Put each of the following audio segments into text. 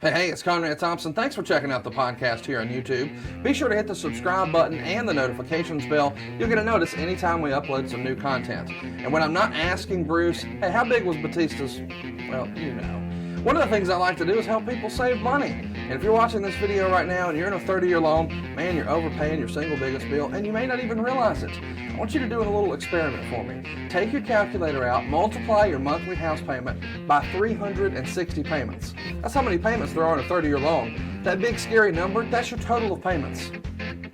Hey, it's Conrad Thompson. Thanks for checking out the podcast here on YouTube. Be sure to hit the subscribe button and the notifications bell. You'll get a notice anytime we upload some new content. And when I'm not asking Bruce, hey, how big was Batista's? Well, you know. One of the things I like to do is help people save money. And if you're watching this video right now and you're in a 30-year loan, man, you're overpaying your single biggest bill and you may not even realize it. I want you to do a little experiment for me. Take your calculator out, multiply your monthly house payment by 360 payments. That's how many payments there are in a 30-year loan. That big scary number, that's your total of payments.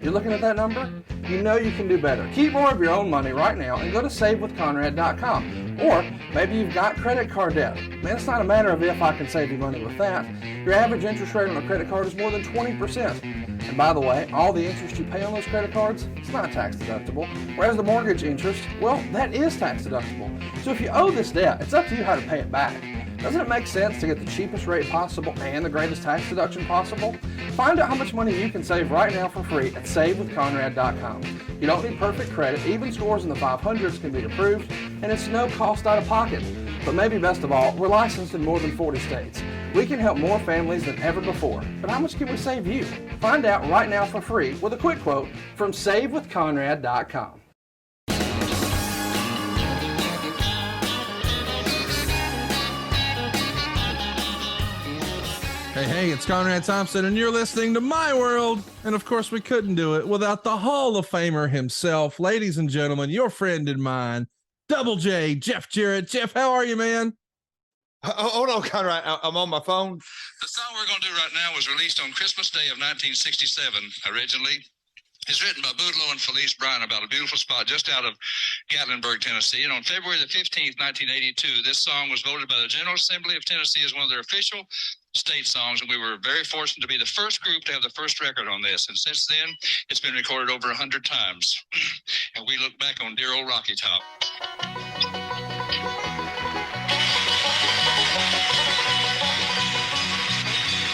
You're looking at that number? You know you can do better. Keep more of your own money right now and go to savewithconrad.com. Or maybe you've got credit card debt. Man, it's not a matter of if I can save you money with that. Your average interest rate on a credit card is more than 20%. And by the way, all the interest you pay on those credit cards, it's not tax deductible. Whereas the mortgage interest, well, that is tax deductible. So if you owe this debt, it's up to you how to pay it back. Doesn't it make sense to get the cheapest rate possible and the greatest tax deduction possible? Find out how much money you can save right now for free at savewithconrad.com. You don't need perfect credit. Even scores in the 500s can be approved, and it's no cost out of pocket. But maybe best of all, we're licensed in more than 40 states. We can help more families than ever before. But how much can we save you? Find out right now for free with a quick quote from savewithconrad.com. Hey, it's Conrad Thompson, and you're listening to My World. And of course, we couldn't do it without the Hall of Famer himself. Ladies and gentlemen, your friend and mine, Double J, Jeff Jarrett. Jeff, how are you, man? Hold on, Conrad. I'm on my phone. The song we're going to do right now was released on Christmas Day of 1967 originally. It's written by Boudleaux and Felice Bryan about a beautiful spot just out of Gatlinburg, Tennessee. And on February the 15th, 1982, this song was voted by the General Assembly of Tennessee as one of their official state songs. And we were very fortunate to be the first group to have the first record on this. And since then, it's been recorded over 100 times. And we look back on dear old Rocky Top.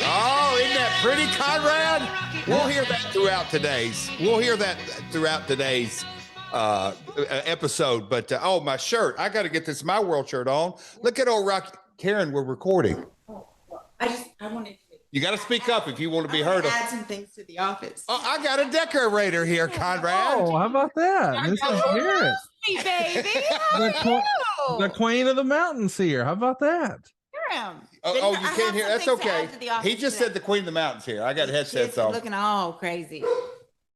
Oh, isn't that pretty, Conrad? We'll hear that throughout today's episode. But oh, my shirt! I got to get this My World shirt on. Look at old Rocky. Karen, we're recording. I wanted to. You got to speak up if you want to be heard. Add some things to the office. Oh, I got a decorator here, Conrad. Oh, how about that? This is Jarrett. Hey, baby. The queen of the mountains here. How about that? Oh, you can't hear. That's okay. He just said the Queen of the Mountains here. I got headsets on. Looking all crazy.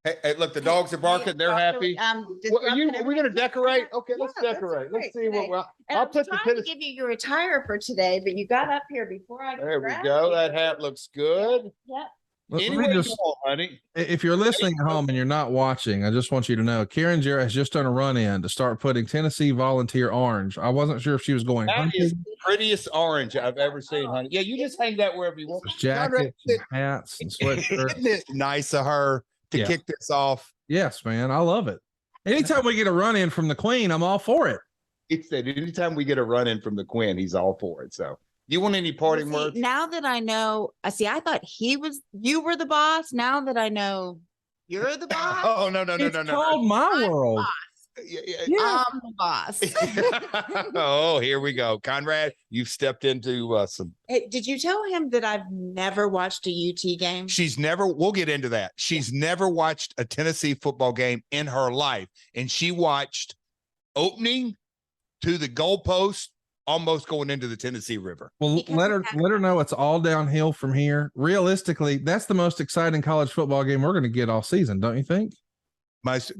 Hey, look, the dogs are barking. They're happy. Are we going to decorate? Okay, let's decorate. Let's see what I'll put the to give you your attire for today, but you got up here before I. There we go. That hat looks good. Yep. Anyway, honey. If you're listening at home and you're not watching, I just want you to know Karen Jarrett has just done a run-in to start putting Tennessee Volunteer orange. I wasn't sure if she was going. That is the prettiest orange I've ever seen, honey. Yeah, you just hang that wherever you want. Jackets, and hats, and sweatshirts. Isn't it nice of her to kick this off? Yes, man. I love it. Anytime we get a run-in from the Queen, I'm all for it. It's that anytime we get a run-in from the Queen, he's all for it. So. You want any parting words? Now that I know, I thought you were the boss. Now that I know you're the boss. Oh, no. It's called My World. Yeah. I'm the boss. Oh, here we go. Conrad, you've stepped into some. Hey, did you tell him that I've never watched a UT game? We'll get into that. She's never watched a Tennessee football game in her life. And she watched opening to the goalpost, almost going into the Tennessee River. Well, let her know it's all downhill from here. Realistically, that's the most exciting college football game we're going to get all season, don't you think? Most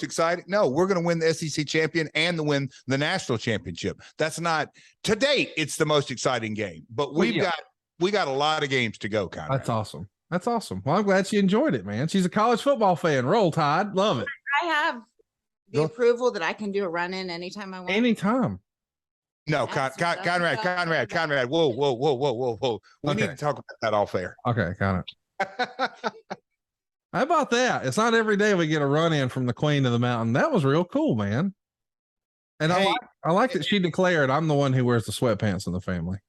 exciting. No, we're going to win the SEC champion and win the national championship. That's not to date. It's the most exciting game, but we got a lot of games to go. Conrad. That's awesome. Well, I'm glad she enjoyed it, man. She's a college football fan. Roll Tide. Love it. I have the approval that I can do a run-in anytime I want. Anytime. No, Conrad. Whoa. We need to talk about that off air. Okay, kind of. How about that? It's not every day we get a run-in from the Queen of the Mountain. That was real cool, man. And hey, I like that she declared I'm the one who wears the sweatpants in the family.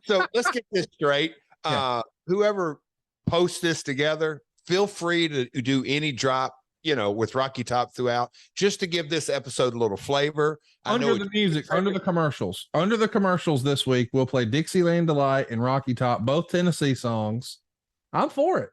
So let's get this straight. Whoever posts this together, feel free to do any drop with Rocky Top throughout, just to give this episode a little flavor. Under the commercials this week, we'll play Dixieland Delight and Rocky Top, both Tennessee songs. I'm for it.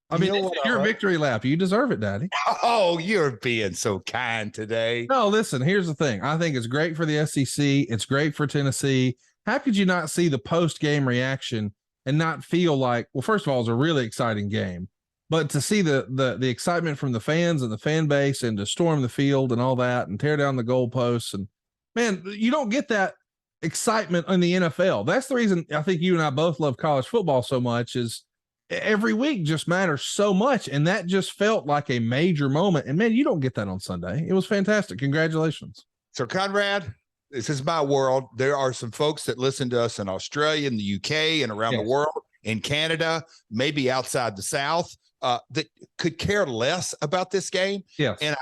I mean, it's your victory lap. You deserve it, Daddy. Oh, you're being so kind today. No, listen, here's the thing. I think it's great for the SEC. It's great for Tennessee. How could you not see the post-game reaction and not feel like, well, first of all, it's a really exciting game, but to see the excitement from the fans and the fan base and to storm the field and all that and tear down the goalposts. And man, you don't get that excitement in the NFL. That's the reason I think you and I both love college football so much, is every week just matters so much. And that just felt like a major moment. And man, you don't get that on Sunday. It was fantastic. Congratulations. So Conrad, this is my world. There are some folks that listen to us in Australia, in the UK, and around the world, in Canada, maybe outside the South, that could care less about this game. Yes. And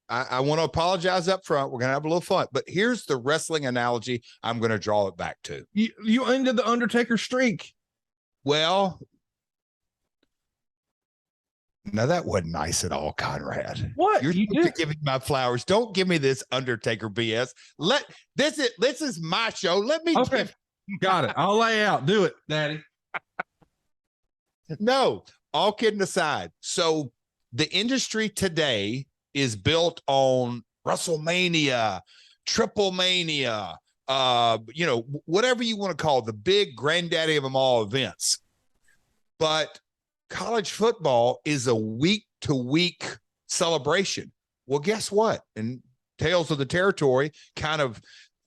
I want to apologize up front. We're going to have a little fun, but here's the wrestling analogy I'm going to draw it back to. You ended the Undertaker streak. Well, no, that wasn't nice at all, Conrad. What? You're giving my flowers. Don't give me this Undertaker BS. This is my show. Let me. Okay. Got it. I'll lay out. Do it, Daddy. No, all kidding aside. So the industry today is built on WrestleMania, Triplemania, whatever you want to call it, the big granddaddy of them all events. But college football is a week-to-week celebration. Well, guess what? And Tales of the Territory kind of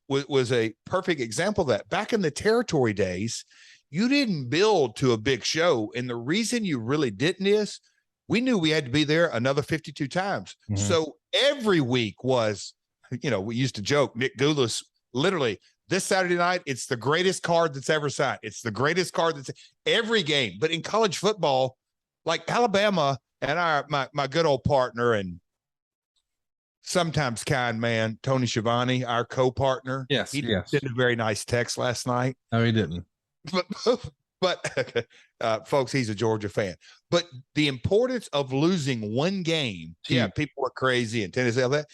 was a perfect example of that. Back in the territory days, you didn't build to a big show. And the reason you really didn't is we knew we had to be there another 52 times. Mm-hmm. So every week was, we used to joke, Nick Goulas, literally, this Saturday night, it's the greatest card that's ever signed. It's the greatest card that's every game. But in college football, like Alabama and my good old partner and sometimes kind man, Tony Schiavone, our co-partner. Yes. He did a very nice text last night. No, he didn't. But folks, he's a Georgia fan. But the importance of losing one game, people are crazy in Tennessee. All that.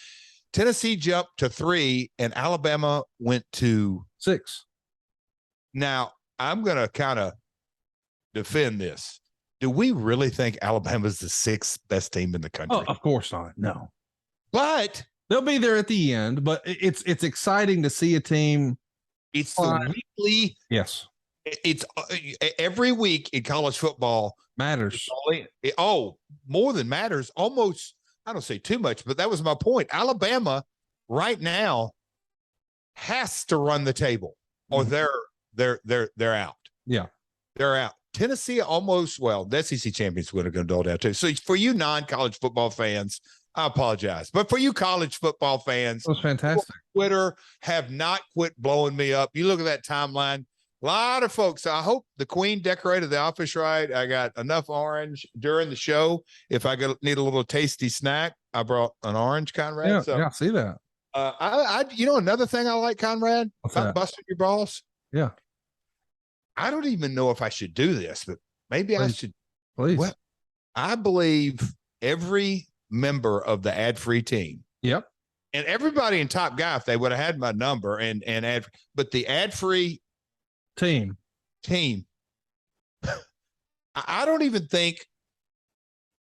Tennessee jumped to 3 and Alabama went to 6. Now, I'm going to kind of defend this. Do we really think Alabama's the 6th best team in the country? Oh, of course not. No. But they'll be there at the end, but it's exciting to see a team. It's the weekly. Yes. It's every week in college football matters. More than matters. Almost, I don't say too much, but that was my point. Alabama right now has to run the table, or they're out. Yeah, they're out. Tennessee the SEC champions would have going to dole down too. So for you non-college football fans, I apologize, but for you college football fans, it was fantastic. Twitter have not quit blowing me up. You look at that timeline. A lot of folks. I hope the Queen decorated the office right. I got enough orange during the show. If I need a little tasty snack, I brought an orange, Conrad. Yeah, I see that. Another thing I like, Conrad, about busting your balls. Yeah. I don't even know if I should do this, but maybe I should. Please. Well, I believe every member of the ad-free team. Yep. And everybody in Top Guy, if they would have had my number but the ad-free team. I don't even think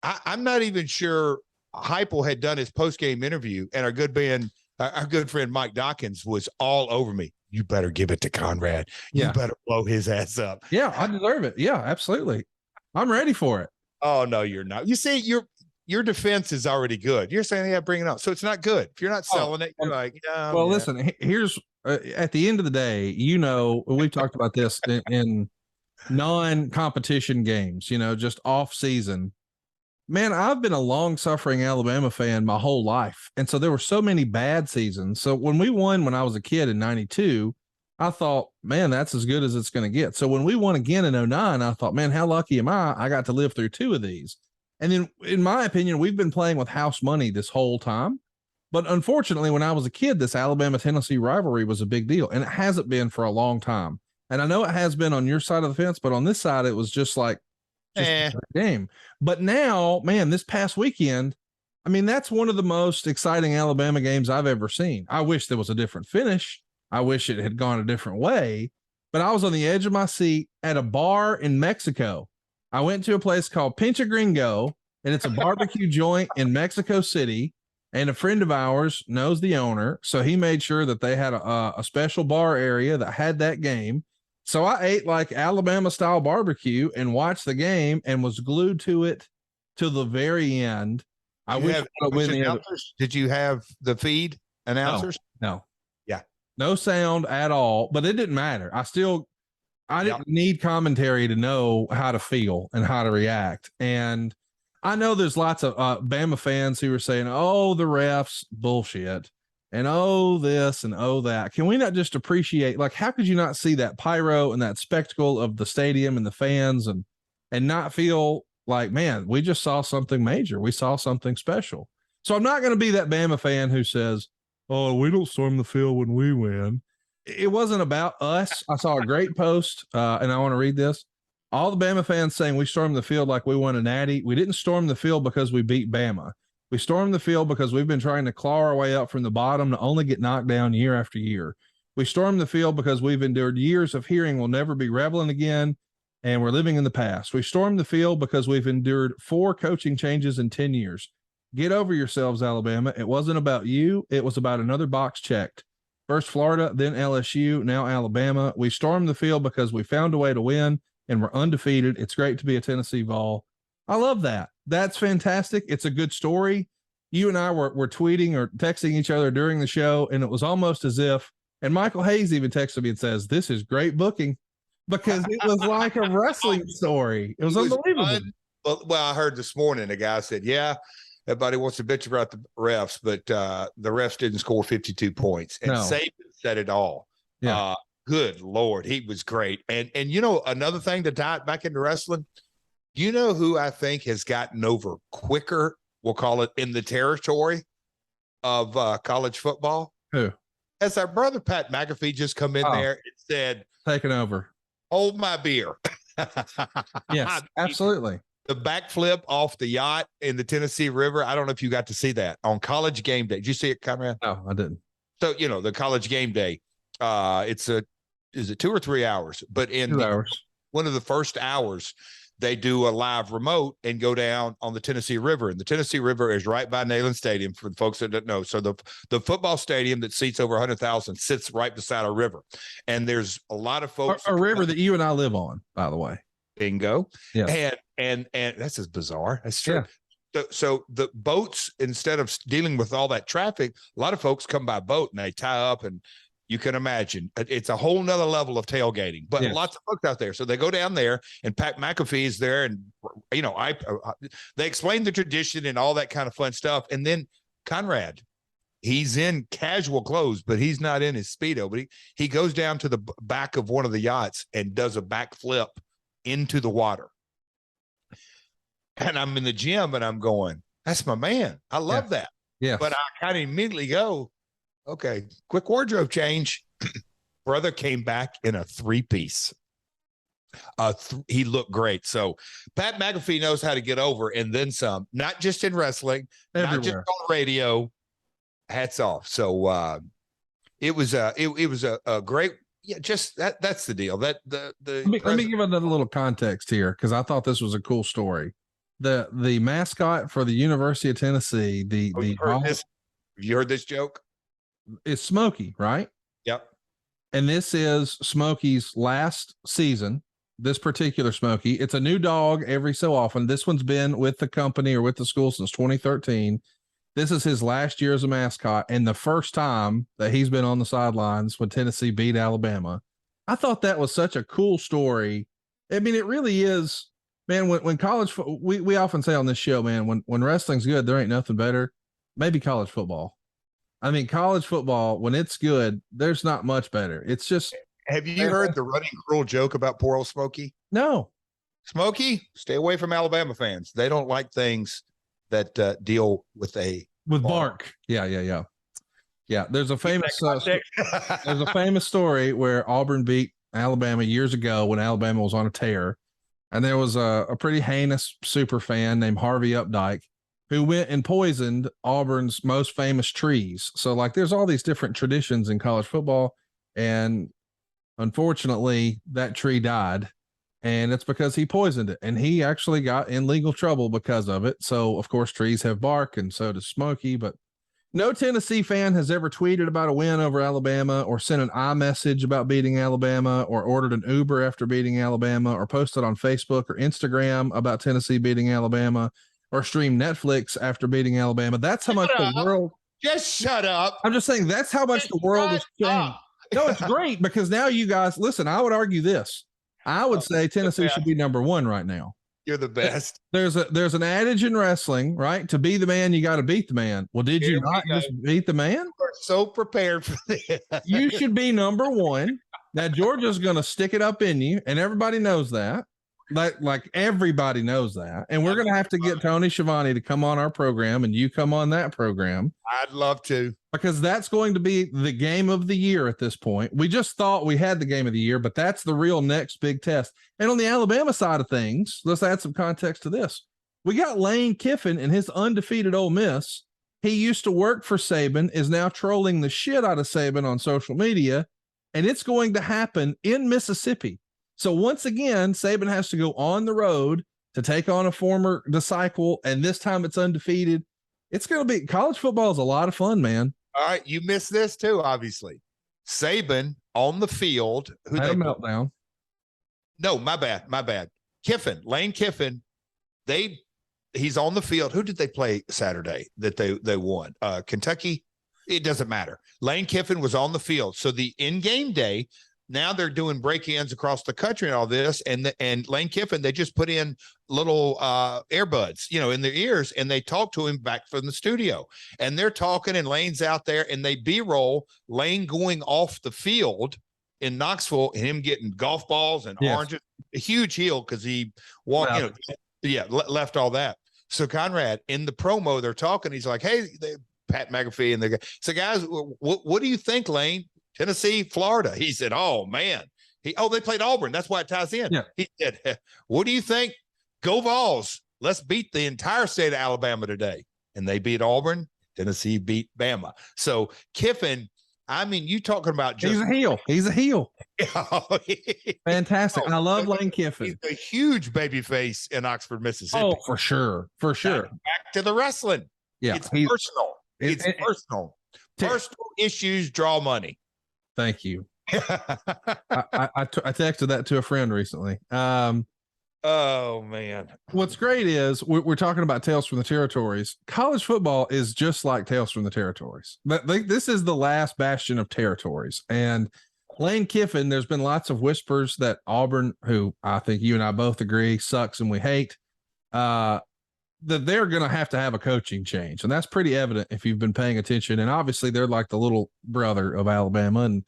I'm not even sure Heupel had done his post-game interview, and our good friend Mike Dawkins was all over me. You better give it to Conrad. You better blow his ass up. Yeah, I deserve it. Yeah, absolutely. I'm ready for it. Oh no, you're not. You see, your defense is already good. You're saying, bring it on. So it's not good. If you're not selling it, you're like, well, listen, here's at the end of the day, we've talked about this in non-competition games, just off season. Man, I've been a long-suffering Alabama fan my whole life. And so there were so many bad seasons. So when we won when I was a kid in 92, I thought, man, that's as good as it's going to get. So when we won again in 09, I thought, man, how lucky am I? I got to live through 2 of these. And then, in my opinion, we've been playing with house money this whole time. But unfortunately, when I was a kid, this Alabama-Tennessee rivalry was a big deal. And it hasn't been for a long time. And I know it has been on your side of the fence, but on this side, it was just like a game. But now, man, this past weekend, I mean, that's one of the most exciting Alabama games I've ever seen. I wish there was a different finish. I wish it had gone a different way, but I was on the edge of my seat at a bar in Mexico. I went to a place called Pincha Gringo, and it's a barbecue joint in Mexico City. And a friend of ours knows the owner, so he made sure that they had a special bar area that had that game. So I ate like Alabama style barbecue and watched the game and was glued to it to the very end. I wish I would win the other. Did you have the feed announcers? No. Yeah. No sound at all, but it didn't matter. I didn't need commentary to know how to feel and how to react. And I know there's lots of Bama fans who are saying, oh, the refs bullshit and oh, this and oh, that. Can we not just appreciate, like, how could you not see that pyro and that spectacle of the stadium and the fans and not feel like, man, we just saw something major. We saw something special. So I'm not going to be that Bama fan who says, oh, we don't storm the field when we win. It wasn't about us. I saw a great post, and I want to read this. All the Bama fans saying we stormed the field like we won a natty. We didn't storm the field because we beat Bama. We stormed the field because we've been trying to claw our way up from the bottom to only get knocked down year after year. We stormed the field because we've endured years of hearing we'll never be reveling again, and we're living in the past. We stormed the field because we've endured 4 coaching changes in 10 years. Get over yourselves, Alabama. It wasn't about you. It was about another box checked. First Florida, then LSU, now Alabama. We stormed the field because we found a way to win, and we're undefeated. It's great to be a Tennessee Vol. I love that. That's fantastic. It's a good story. You and I were tweeting or texting each other during the show, and it was almost as if, and Michael Hayes even texted me and says, this is great booking, because it was like a wrestling story. It was unbelievable. Well, I heard this morning a guy said, yeah, everybody wants to bitch about the refs, but the refs didn't score 52 points. And Saban said it all. Yeah. Good Lord, he was great. And you know, another thing to tie it back into wrestling, you know who I think has gotten over quicker, we'll call it, in the territory of college football? Who? As our brother Pat McAfee just come in there and said, taking over. Hold my beer. Yes, absolutely. The backflip off the yacht in the Tennessee River. I don't know if you got to see that on College Game Day. Did you see it, Conrad? No, I didn't. So, you know, the College Game Day, is it 2 or 3 hours? But in 2 hours. One of the first hours, they do a live remote and go down on the Tennessee River. And the Tennessee River is right by Neyland Stadium, for the folks that don't know. So the football stadium that seats over 100,000 sits right beside a river. And there's a lot of folks. A river that you and I live on, by the way. Bingo. Yeah. And that's just bizarre. That's true. Yeah. So the boats, instead of dealing with all that traffic, a lot of folks come by boat and they tie up, and you can imagine it's a whole nother level of tailgating, but lots of folks out there. So they go down there, and Pat McAfee is there, and you know, they explain the tradition and all that kind of fun stuff. And then Conrad, he's in casual clothes, but he's not in his Speedo, but he goes down to the back of one of the yachts and does a backflip into the water. And I'm in the gym and I'm going, that's my man. I love that. Yeah. But I kind of immediately go, okay, quick wardrobe change. Brother came back in a 3-piece. He looked great. So Pat McAfee knows how to get over and then some, not just in wrestling, not just on radio. Hats off. So it was a great, just that's the deal. That let me give another little context here, because I thought this was a cool story. The mascot for the University of Tennessee, have you heard this joke? It's Smokey, right? Yep. And this is Smokey's last season. This particular Smokey, it's a new dog every so often. This one's been with the company or with the school since 2013. This is his last year as a mascot, and the first time that he's been on the sidelines when Tennessee beat Alabama. I thought that was such a cool story. I mean, it really is, man. When college, we often say on this show, man, when wrestling's good, there ain't nothing better. Maybe college football. I mean, college football, when it's good, there's not much better. It's just. Have you heard the running cruel joke about poor old Smokey? No. Smokey, stay away from Alabama fans. They don't like things that deal with bark. Yeah. There's a famous there's a famous story where Auburn beat Alabama years ago when Alabama was on a tear, and there was a pretty heinous super fan named Harvey Updike, who went and poisoned Auburn's most famous trees. So like there's all these different traditions in college football, and unfortunately that tree died, and it's because he poisoned it, and he actually got in legal trouble because of it. So of course trees have bark, and so does Smokey, but no Tennessee fan has ever tweeted about a win over Alabama, or sent an iMessage about beating Alabama, or ordered an Uber after beating Alabama, or posted on Facebook or Instagram about Tennessee beating Alabama, or streamed Netflix after beating Alabama. That's how much the world. Just shut up. I'm just saying that's how much the world has changed. No, it's great because now you guys listen. I would argue this. I would say Tennessee should be number one right now. You're the best. There's an adage in wrestling, right? To be the man, you got to beat the man. Well, did you not just beat the man? We're so prepared for this. You should be number one. Now Georgia's going to stick it up in you, and everybody knows that. Like everybody knows that. And we're going to have to get Tony Schiavone to come on our program, and you come on that program. I'd love to. Because that's going to be the game of the year at this point. We just thought we had the game of the year, but that's the real next big test. And on the Alabama side of things, let's add some context to this. We got Lane Kiffin and his undefeated Ole Miss. He used to work for Saban, is now trolling the shit out of Saban on social media, and it's going to happen in Mississippi. So once again, Saban has to go on the road to take on a former disciple, and this time it's undefeated. It's going to be college football is a lot of fun, man. All right, you missed this too, obviously. Saban on the field. Who had a meltdown. No, my bad. Kiffin, Lane Kiffin. He's on the field. Who did they play Saturday that they won? Kentucky. It doesn't matter. Lane Kiffin was on the field. So the in-game day. Now they're doing break-ins across the country and all this, and Lane Kiffin, they just put in little earbuds, in their ears, and they talk to him back from the studio. And they're talking, and Lane's out there, and they B-roll Lane going off the field in Knoxville, and him getting golf balls and oranges. A huge heel because he walked, left all that. So Conrad, in the promo, they're talking. He's like, "Hey, Pat McAfee," and they go, "So guys, what do you think, Lane? Tennessee, Florida." He said, "Oh man." They played Auburn. That's why it ties in. Yeah. He said, "What do you think? Go Vols. Let's beat the entire state of Alabama today." And they beat Auburn. Tennessee beat Bama. So Kiffin, you talking about just He's a heel. Fantastic. I love Lane Kiffin. He's a huge baby face in Oxford, Mississippi. Oh, for sure. Back to the wrestling. Yeah. It's personal. It's personal. Personal issues draw money. Thank you. I texted that to a friend recently. Oh man. What's great is we're talking about Tales from the Territories. College football is just like Tales from the Territories. But this is the last bastion of territories. And Lane Kiffin, there's been lots of whispers that Auburn, who I think you and I both agree sucks and we hate, that they're going to have a coaching change. And that's pretty evident if you've been paying attention. And obviously they're like the little brother of Alabama. And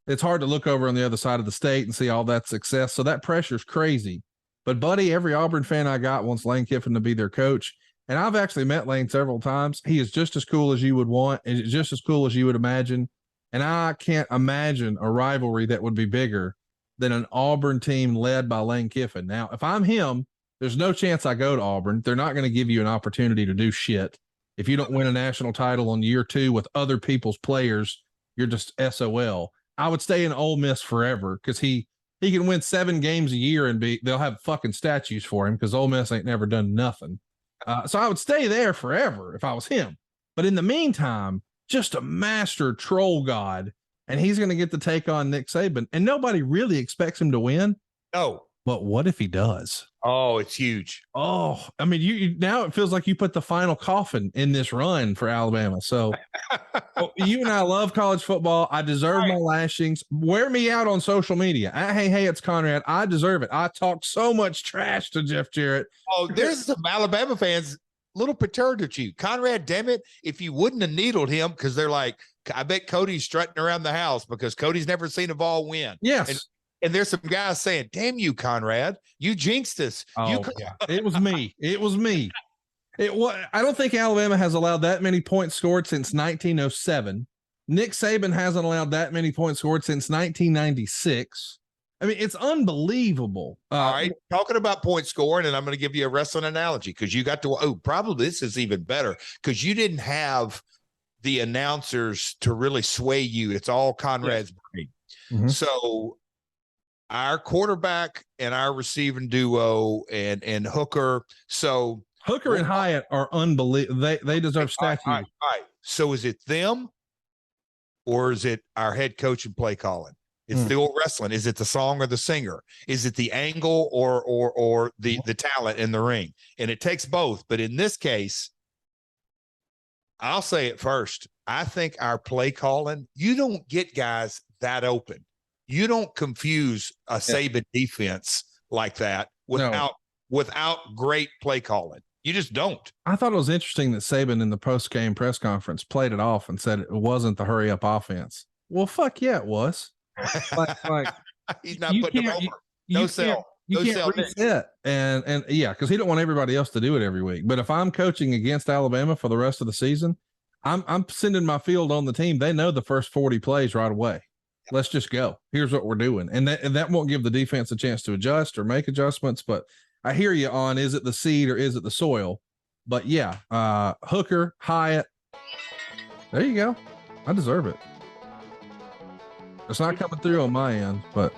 it's hard to look over on the other side of the state and see all that success. So that pressure's crazy. But buddy, every Auburn fan I got wants Lane Kiffin to be their coach. And I've actually met Lane several times. He is just as cool as you would want, and just as cool as you would imagine. And I can't imagine a rivalry that would be bigger than an Auburn team led by Lane Kiffin. Now, if I'm him, there's no chance I go to Auburn. They're not going to give you an opportunity to do shit. If you don't win a national title on year 2 with other people's players, you're just SOL. I would stay in Ole Miss forever because he can win 7 games a year and they'll have fucking statues for him because Ole Miss ain't never done nothing. So I would stay there forever if I was him. But in the meantime, just a master troll god, and he's going to get to take on Nick Saban, and nobody really expects him to win. No. But what if he does? Oh, it's huge. Oh, I mean, you now it feels like you put the final coffin in this run for Alabama. So you and I love college football. I deserve my lashings. Wear me out on social media. Hey, it's Conrad. I deserve it. I talked so much trash to Jeff Jarrett. Oh, there's some Alabama fans a little perturbed at you. Conrad, damn it. If you wouldn't have needled him, because they're like, I bet Cody's strutting around the house because Cody's never seen a Vol win. Yes. And there's some guys saying, damn you, Conrad, you jinxed us. Oh, yeah. It was me. I don't think Alabama has allowed that many points scored since 1907. Nick Saban hasn't allowed that many points scored since 1996. I mean, it's unbelievable. All right, talking about point scoring, and I'm going to give you a wrestling analogy because you got to. Probably this is even better because you didn't have the announcers to really sway you. It's all Conrad's brain. Mm-hmm. So our quarterback and our receiving duo and Hooker. So Hooker and Hyatt are unbelievable. They deserve statues. All right. So is it them or is it our head coach and play calling? It's the old wrestling. Is it the song or the singer? Is it the angle or the talent in the ring? And it takes both. But in this case, I'll say it first. I think our play calling, you don't get guys that open. You don't confuse a Saban defense like that without great play calling. You just don't. I thought it was interesting that Saban in the post-game press conference played it off and said it wasn't the hurry up offense. Well, fuck yeah, it was. Like he's not putting them over. No sell. You can't reset. And yeah, because he don't want everybody else to do it every week. But if I'm coaching against Alabama for the rest of the season, I'm sending my field on the team. They know the first 40 plays right away. Let's just go. Here's what we're doing. And that won't give the defense a chance to adjust or make adjustments. But I hear you on, is it the seed or is it the soil? But yeah, Hooker, Hyatt. There you go. I deserve it. It's not coming through on my end, but.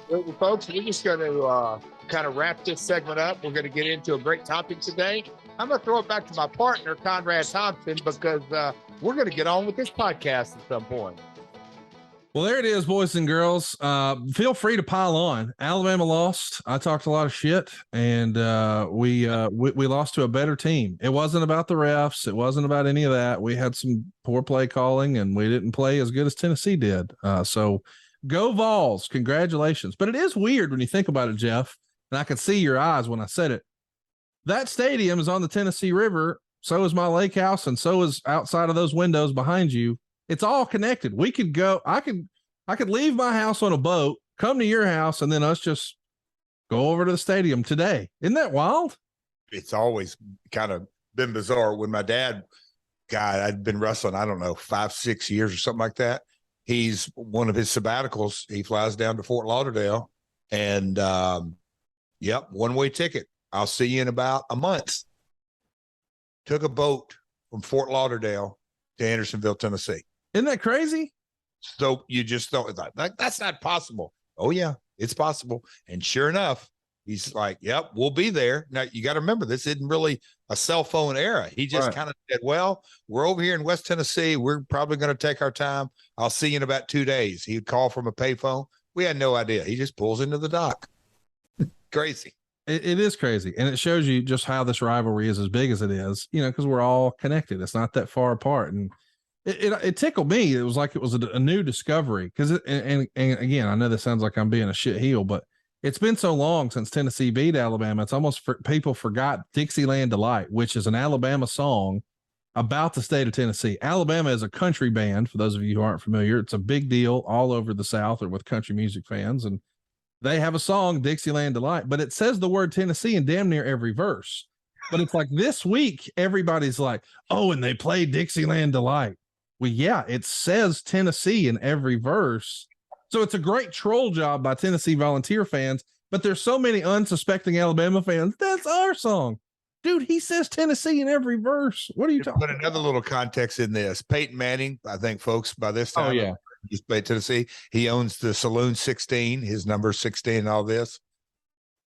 Well, folks, we're just going to kind of wrap this segment up. We're going to get into a great topic today. I'm going to throw it back to my partner, Conrad Thompson, because we're going to get on with this podcast at some point. Well, there it is, boys and girls. Feel free to pile on. Alabama lost. I talked a lot of shit, and we lost to a better team. It wasn't about the refs. It wasn't about any of that. We had some poor play calling, and we didn't play as good as Tennessee did. So go Vols. Congratulations. But it is weird when you think about it, Jeff, and I could see your eyes when I said it. That stadium is on the Tennessee River. So is my lake house, and so is outside of those windows behind you. It's all connected. We could go, I could leave my house on a boat, come to your house, and then us just go over to the stadium today. Isn't that wild? It's always kind of been bizarre. When my dad, I'd been wrestling, I don't know, 5-6 years or something like that. He's one of his sabbaticals. He flies down to Fort Lauderdale and, one-way ticket. I'll see you in about a month. Took a boat from Fort Lauderdale to Andersonville, Tennessee. Isn't that crazy? So you just thought that's not possible. Oh yeah, it's possible. And sure enough, he's like, yep, we'll be there. Now you got to remember, this isn't really a cell phone era. He just kind of said, well, we're over here in West Tennessee. We're probably going to take our time. I'll see you in about 2 days. He'd call from a payphone. We had no idea. He just pulls into the dock. Crazy. It is crazy. And it shows you just how this rivalry is as big as it is, because we're all connected. It's not that far apart. And it tickled me. It was like it was a new discovery because and again, I know this sounds like I'm being a shit heel, but it's been so long since Tennessee beat Alabama. It's almost people forgot Dixieland Delight, which is an Alabama song about the state of Tennessee. Alabama is a country band. For those of you who aren't familiar, it's a big deal all over the South or with country music fans. And they have a song, Dixieland Delight, but it says the word Tennessee in damn near every verse. But it's like this week, everybody's like, oh, and they play Dixieland Delight. Well, yeah, it says Tennessee in every verse. So it's a great troll job by Tennessee Volunteer fans, but there's so many unsuspecting Alabama fans. That's our song. Dude, he says Tennessee in every verse. What are you talking about? Put another little context in this. Peyton Manning, I think, folks, by this time, he's played Tennessee. He owns the Saloon 16, his number 16 and all this.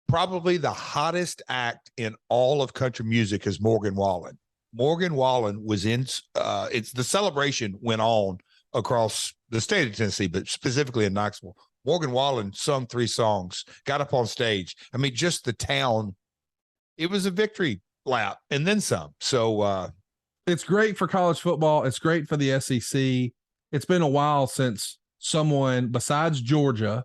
Probably the hottest act in all of country music is Morgan Wallen. Morgan Wallen was in it's the celebration went on across the state of Tennessee, but specifically in Knoxville. Morgan Wallen sung 3 songs, got up on stage. I mean, just the town, it was a victory lap and then some. So it's great for college football. It's great for the SEC. It's been a while since someone besides Georgia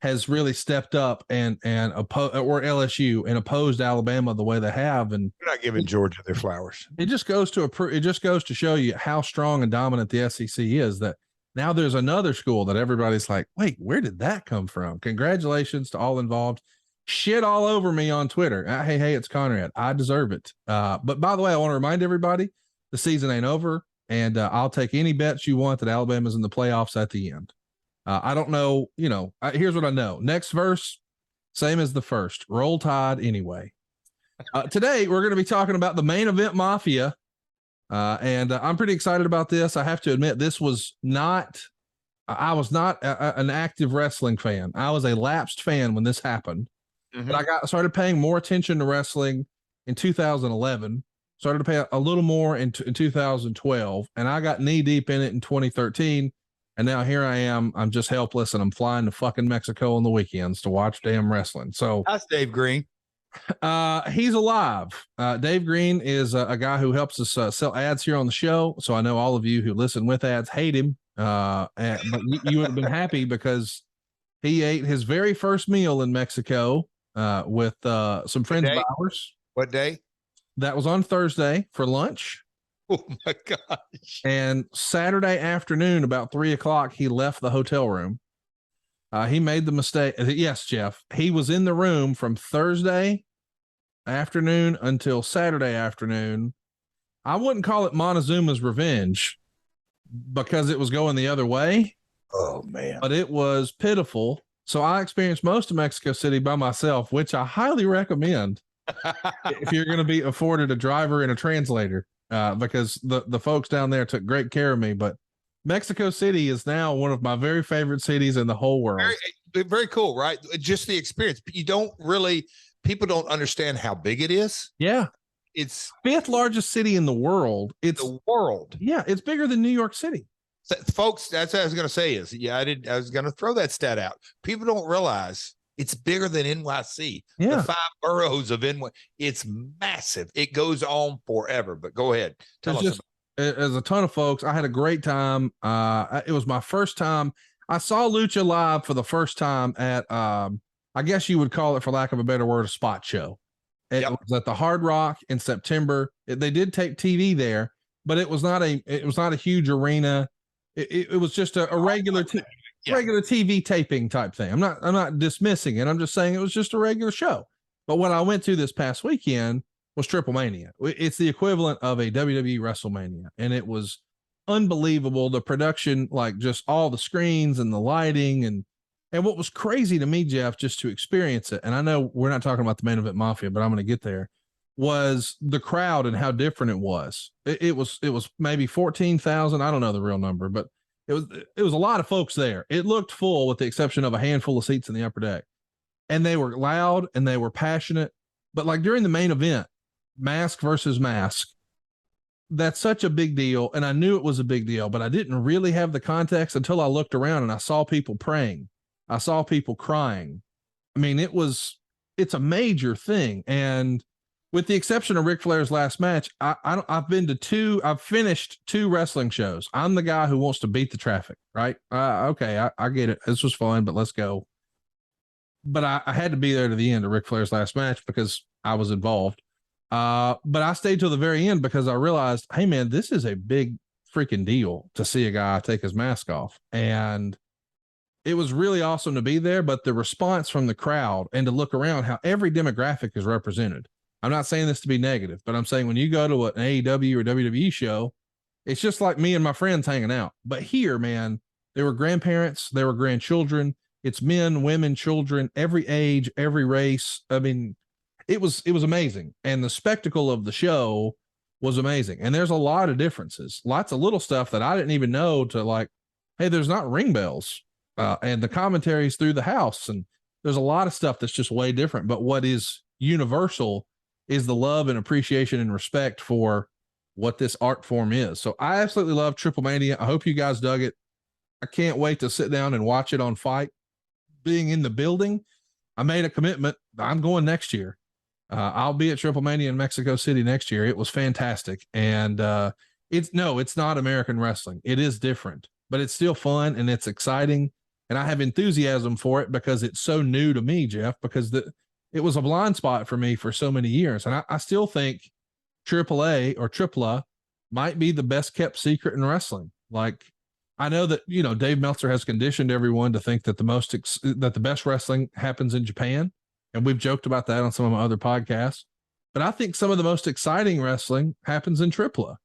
has really stepped up and or LSU and opposed Alabama the way they have. And you're not giving Georgia their flowers. It just goes to show you how strong and dominant the SEC is, that now there's another school that everybody's like, wait, where did that come from? Congratulations to all involved. Shit all over me on Twitter. Hey, it's Conrad. I deserve it. But by the way, I want to remind everybody the season ain't over, and I'll take any bets you want that Alabama's in the playoffs at the end. I don't know, here's what I know. Next verse, same as the first. Roll Tide anyway. Today, we're going to be talking about the Main Event Mafia. And I'm pretty excited about this. I have to admit, I was not an active wrestling fan. I was a lapsed fan when this happened. Mm-hmm. But I started paying more attention to wrestling in 2011, started to pay a little more in 2012, and I got knee deep in it in 2013. And now here I am. I'm just helpless, and I'm flying to fucking Mexico on the weekends to watch damn wrestling. So that's Dave Green. He's alive. Dave Green is a guy who helps us sell ads here on the show. So I know all of you who listen with ads hate him. But you would have been happy because he ate his very first meal in Mexico with some friends of ours. What day? That was on Thursday for lunch. Oh my gosh. And Saturday afternoon, about 3:00, he left the hotel room. He made the mistake. Yes, Jeff, he was in the room from Thursday afternoon until Saturday afternoon. I wouldn't call it Montezuma's revenge because it was going the other way. Oh man. But it was pitiful. So I experienced most of Mexico City by myself, which I highly recommend if you're going to be afforded a driver and a translator, because the folks down there took great care of me. But Mexico City is now one of my very favorite cities in the whole world. Very, very cool, right? Just the experience. People don't understand how big it is. Yeah. It's 5th largest city in the world. It's the world. Yeah. It's bigger than New York City. Folks, that's what I was going to say I was going to throw that stat out. People don't realize it's bigger than NYC. Yeah. The 5 boroughs of NYC. It's massive. It goes on forever, but go ahead. Tell us. There's a ton of folks. I had a great time. It was my first time. I saw Lucha live for the first time at, I guess you would call it, for lack of a better word, a spot show. It was at the Hard Rock in September. They did take TV there, but it was not a huge arena. It was just a regular TV taping type thing. I'm not dismissing it. I'm just saying it was just a regular show. But what I went to this past weekend was Triplemania. It's the equivalent of a WWE WrestleMania, and it was unbelievable. The production, like just all the screens and the lighting, and what was crazy to me, Jeff, just to experience it. And I know we're not talking about the Main Event Mafia, but I'm going to get there. Was the crowd and how different it was. It was maybe 14,000. I don't know the real number, but it was a lot of folks there. It looked full with the exception of a handful of seats in the upper deck, and they were loud and they were passionate. But like during the main event, mask versus mask, that's such a big deal. And I knew it was a big deal, but I didn't really have the context until I looked around and I saw people praying. I saw people crying. I mean, it's a major thing. And with the exception of Ric Flair's last match, I've finished 2 wrestling shows. I'm the guy who wants to beat the traffic, right? Okay. I get it. This was fun, but let's go. But I had to be there to the end of Ric Flair's last match because I was involved. But I stayed till the very end because I realized, hey man, this is a big freaking deal to see a guy take his mask off. And it was really awesome to be there, but the response from the crowd and to look around how every demographic is represented. I'm not saying this to be negative, but I'm saying when you go to an AEW or WWE show, it's just like me and my friends hanging out. But here, man, there were grandparents, there were grandchildren. It's men, women, children, every age, every race. I mean, it was amazing. And the spectacle of the show was amazing. And there's a lot of differences, lots of little stuff that I didn't even know, to like, hey, there's not ring bells, and the commentaries through the house. And there's a lot of stuff that's just way different. But what is universal is the love and appreciation and respect for what this art form is. So I absolutely love Triplemania. I hope you guys dug it. I can't wait to sit down and watch it on Fight. Being in the building, I made a commitment. I'm going next year. I'll be at Triplemania in Mexico City next year. It was fantastic. And it's not American wrestling. It is different, but it's still fun and it's exciting. And I have enthusiasm for it because it's so new to me, Jeff, because it was a blind spot for me for so many years. And I still think AAA or AAA might be the best kept secret in wrestling. Like, I know that, Dave Meltzer has conditioned everyone to think that the best wrestling happens in Japan. And we've joked about that on some of my other podcasts, but I think some of the most exciting wrestling happens in AAA.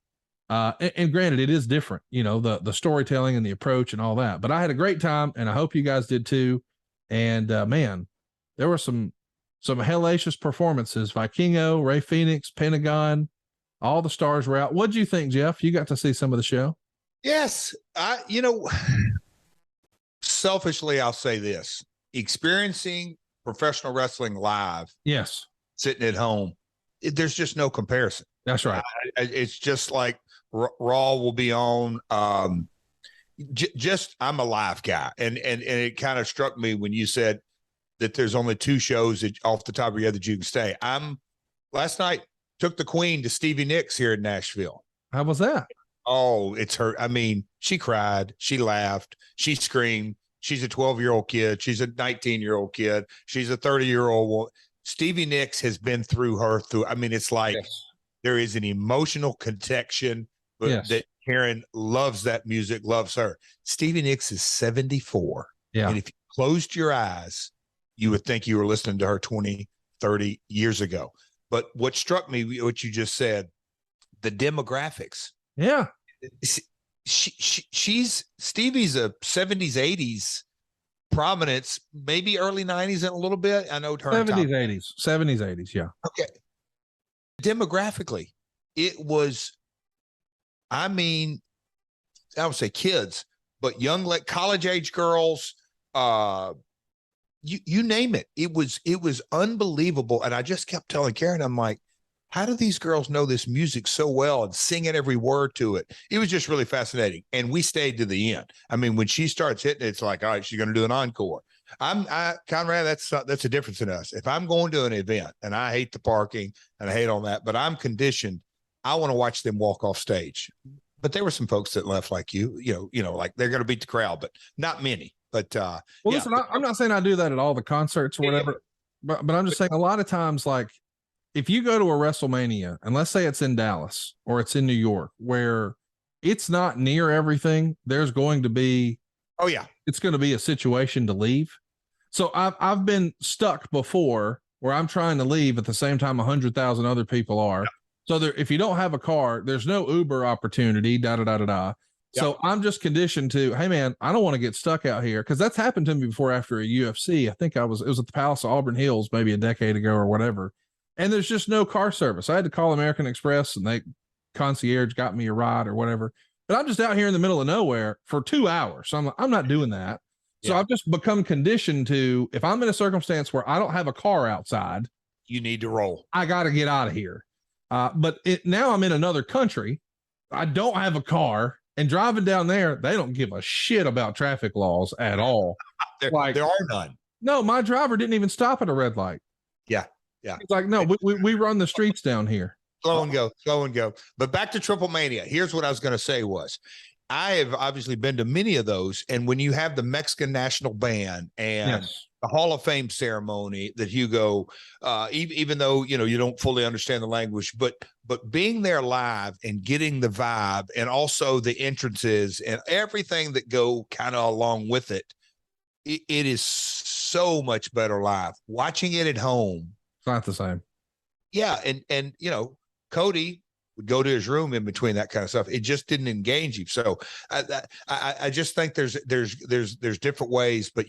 And granted, it is different, you know, the storytelling and the approach and all that. But I had a great time, and I hope you guys did too. And man, there were some hellacious performances. Vikingo, Ray Phoenix, Pentagon, all the stars were out. What'd you think, Jeff? You got to see some of the show? Yes. Selfishly, I'll say this: experiencing professional wrestling live, Yes, sitting at home, there's just no comparison. that's right. It's just like Raw will be on. Just I'm a live guy, and it kind of struck me when you said that there's only 2 shows that, off the top of your head, that you can stay. Last night took the Queen to Stevie Nicks here in Nashville. How was that? Oh, it's her. I mean, she cried, she laughed, she screamed. She's a 12-year-old kid. She's a 19-year-old kid. She's a 30-year-old. Stevie Nicks has been through her. I mean, it's like there is an emotional connection that Karen loves that music, loves her. Stevie Nicks is 74. Yeah. And if you closed your eyes, you would think you were listening to her 20, 30 years ago. But what struck me, what you just said, the demographics. Yeah. She's Stevie's a 70s, 80s prominence, maybe early 90s and a little bit. I know her 70s, 80s. Yeah. Okay. Demographically, it was, I mean, I would say kids, but young, like college age girls, you name it. It was unbelievable. And I just kept telling Karen, I'm like, how do these girls know this music so well and singing every word to it? It was just really fascinating. And we stayed to the end. I mean, when she starts hitting, it's like, all right, she's going to do an encore. Conrad, that's a difference in us. If I'm going to an event and I hate the parking and I hate all that, but I'm conditioned, I want to watch them walk off stage. But there were some folks that left like you know, like they're going to beat the crowd, but not many. But listen, I'm not saying I do that at all the concerts or whatever, but I'm just saying a lot of times, like, if you go to a WrestleMania and let's say it's in Dallas or it's in New York, where it's not near everything, there's going to be, it's going to be a situation to leave. So I've been stuck before where I'm trying to leave at the same time 100,000 other people are. So if you don't have a car, there's no Uber opportunity, So I'm just conditioned to, hey man, I don't want to get stuck out here. Cause that's happened to me before after a UFC. I think it was at the Palace of Auburn Hills, maybe a decade ago or whatever. And there's just no car service. I had to call American Express and concierge got me a ride or whatever. But I'm just out here in the middle of nowhere for 2 hours. So I'm not doing that. So I've just become conditioned to, if I'm in a circumstance where I don't have a car outside, you need to roll. I got to get out of here. But now I'm in another country. I don't have a car, and driving down there, they don't give a shit about traffic laws at all. There are none. No, my driver didn't even stop at a red light. Yeah. He's like, no, we run the streets down here. Slow and go. But back to Triplemania. Here's what I was going to say was, I have obviously been to many of those. And when you have the Mexican national band and the Hall of Fame ceremony that Hugo, even though, you don't fully understand the language, but being there live and getting the vibe and also the entrances and everything that go kind of along with it, it is so much better live. Watching it at home, it's not the same. Yeah. And Cody would go to his room in between that kind of stuff. It just didn't engage you. So I just think there's different ways, but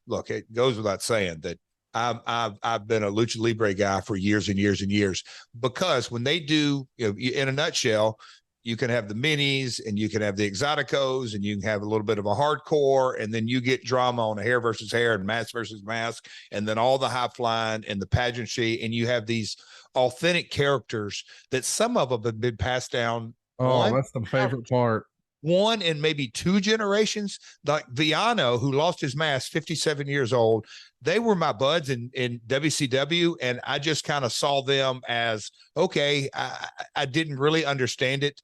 look, it goes without saying that I've been a Lucha Libre guy for years and years and years, because when they do, in a nutshell, you can have the minis and you can have the exoticos and you can have a little bit of a hardcore, and then you get drama on a hair versus hair and mask versus mask, and then all the high flying and the pageantry, and you have these authentic characters that some of them have been passed down. That's the favorite part. 1 and maybe 2 generations, like Viano, who lost his mask, 57 years old. They were my buds in WCW, and I just kind of saw them as, okay, I didn't really understand it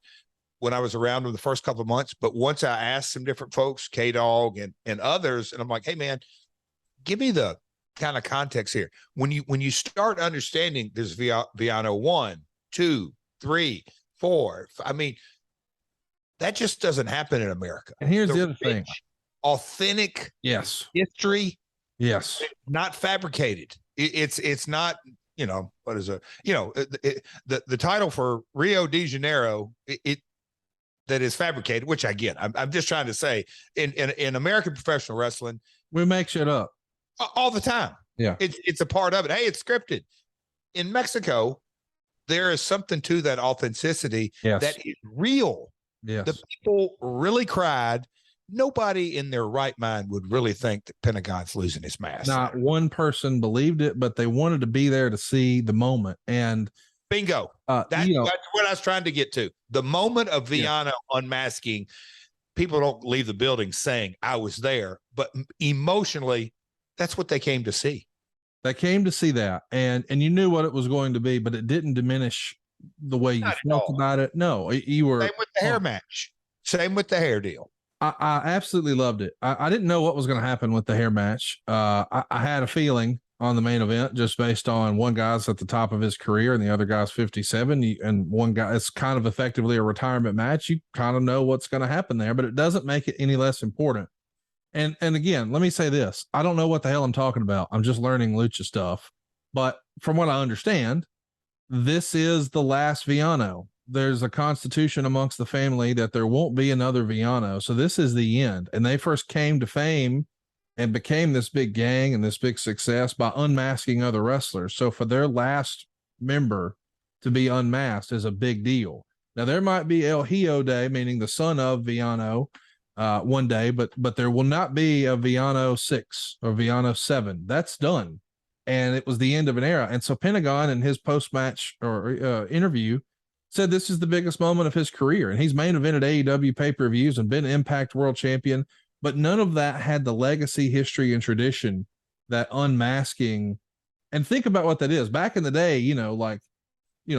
when I was around them the first couple of months, but once I asked some different folks, K-Dog and others, and I'm like, hey man, give me the kind of context here. When you start understanding there's Viano 1, 2, 3, 4, I mean, that just doesn't happen in America. And here's the other thing. Authentic history. Yes. Not fabricated. It's not, what is the title for Rio de Janeiro, that is fabricated, which I get. I'm just trying to say in American professional wrestling, We make shit up. all the time. Yeah. It's a part of it. Hey, it's scripted. In Mexico, there is something to that authenticity Yes. that is real. Yes. The people really cried. Nobody in their right mind would really think that Pentagon's losing his mask. Not one person believed it, but they wanted to be there to see the moment. And Bingo. That's what I was trying to get to. The moment of Viano unmasking, people don't leave the building saying I was there, but emotionally, that's what they came to see. They came to see that, and you knew what it was going to be, but it didn't diminish the way you felt about it. No, you were. Same with the hair match. Same with the hair deal. I absolutely loved it. I didn't know what was going to happen with the hair match. I had a feeling on the main event just based on one guy's at the top of his career and the other guy's 57, and one guy, it's kind of effectively a retirement match. You kind of know what's going to happen there, but it doesn't make it any less important. And again, let me say this. I don't know what the hell I'm talking about. I'm just learning lucha stuff. But from what I understand, this is the last Viano. There's a constitution amongst the family that there won't be another Viano. So this is the end. And they first came to fame and became this big gang and this big success by unmasking other wrestlers. So for their last member to be unmasked is a big deal. Now there might be El Hijo Day, meaning the son of Viano, one day, but there will not be a Viano 6 or Viano 7. That's done. And it was the end of an era. And so Pentagon in his post-match or interview said this is the biggest moment of his career. And he's main evented AEW pay-per-views and been Impact World Champion, but none of that had the legacy, history, and tradition that unmasking. And think about what that is. Back in the day,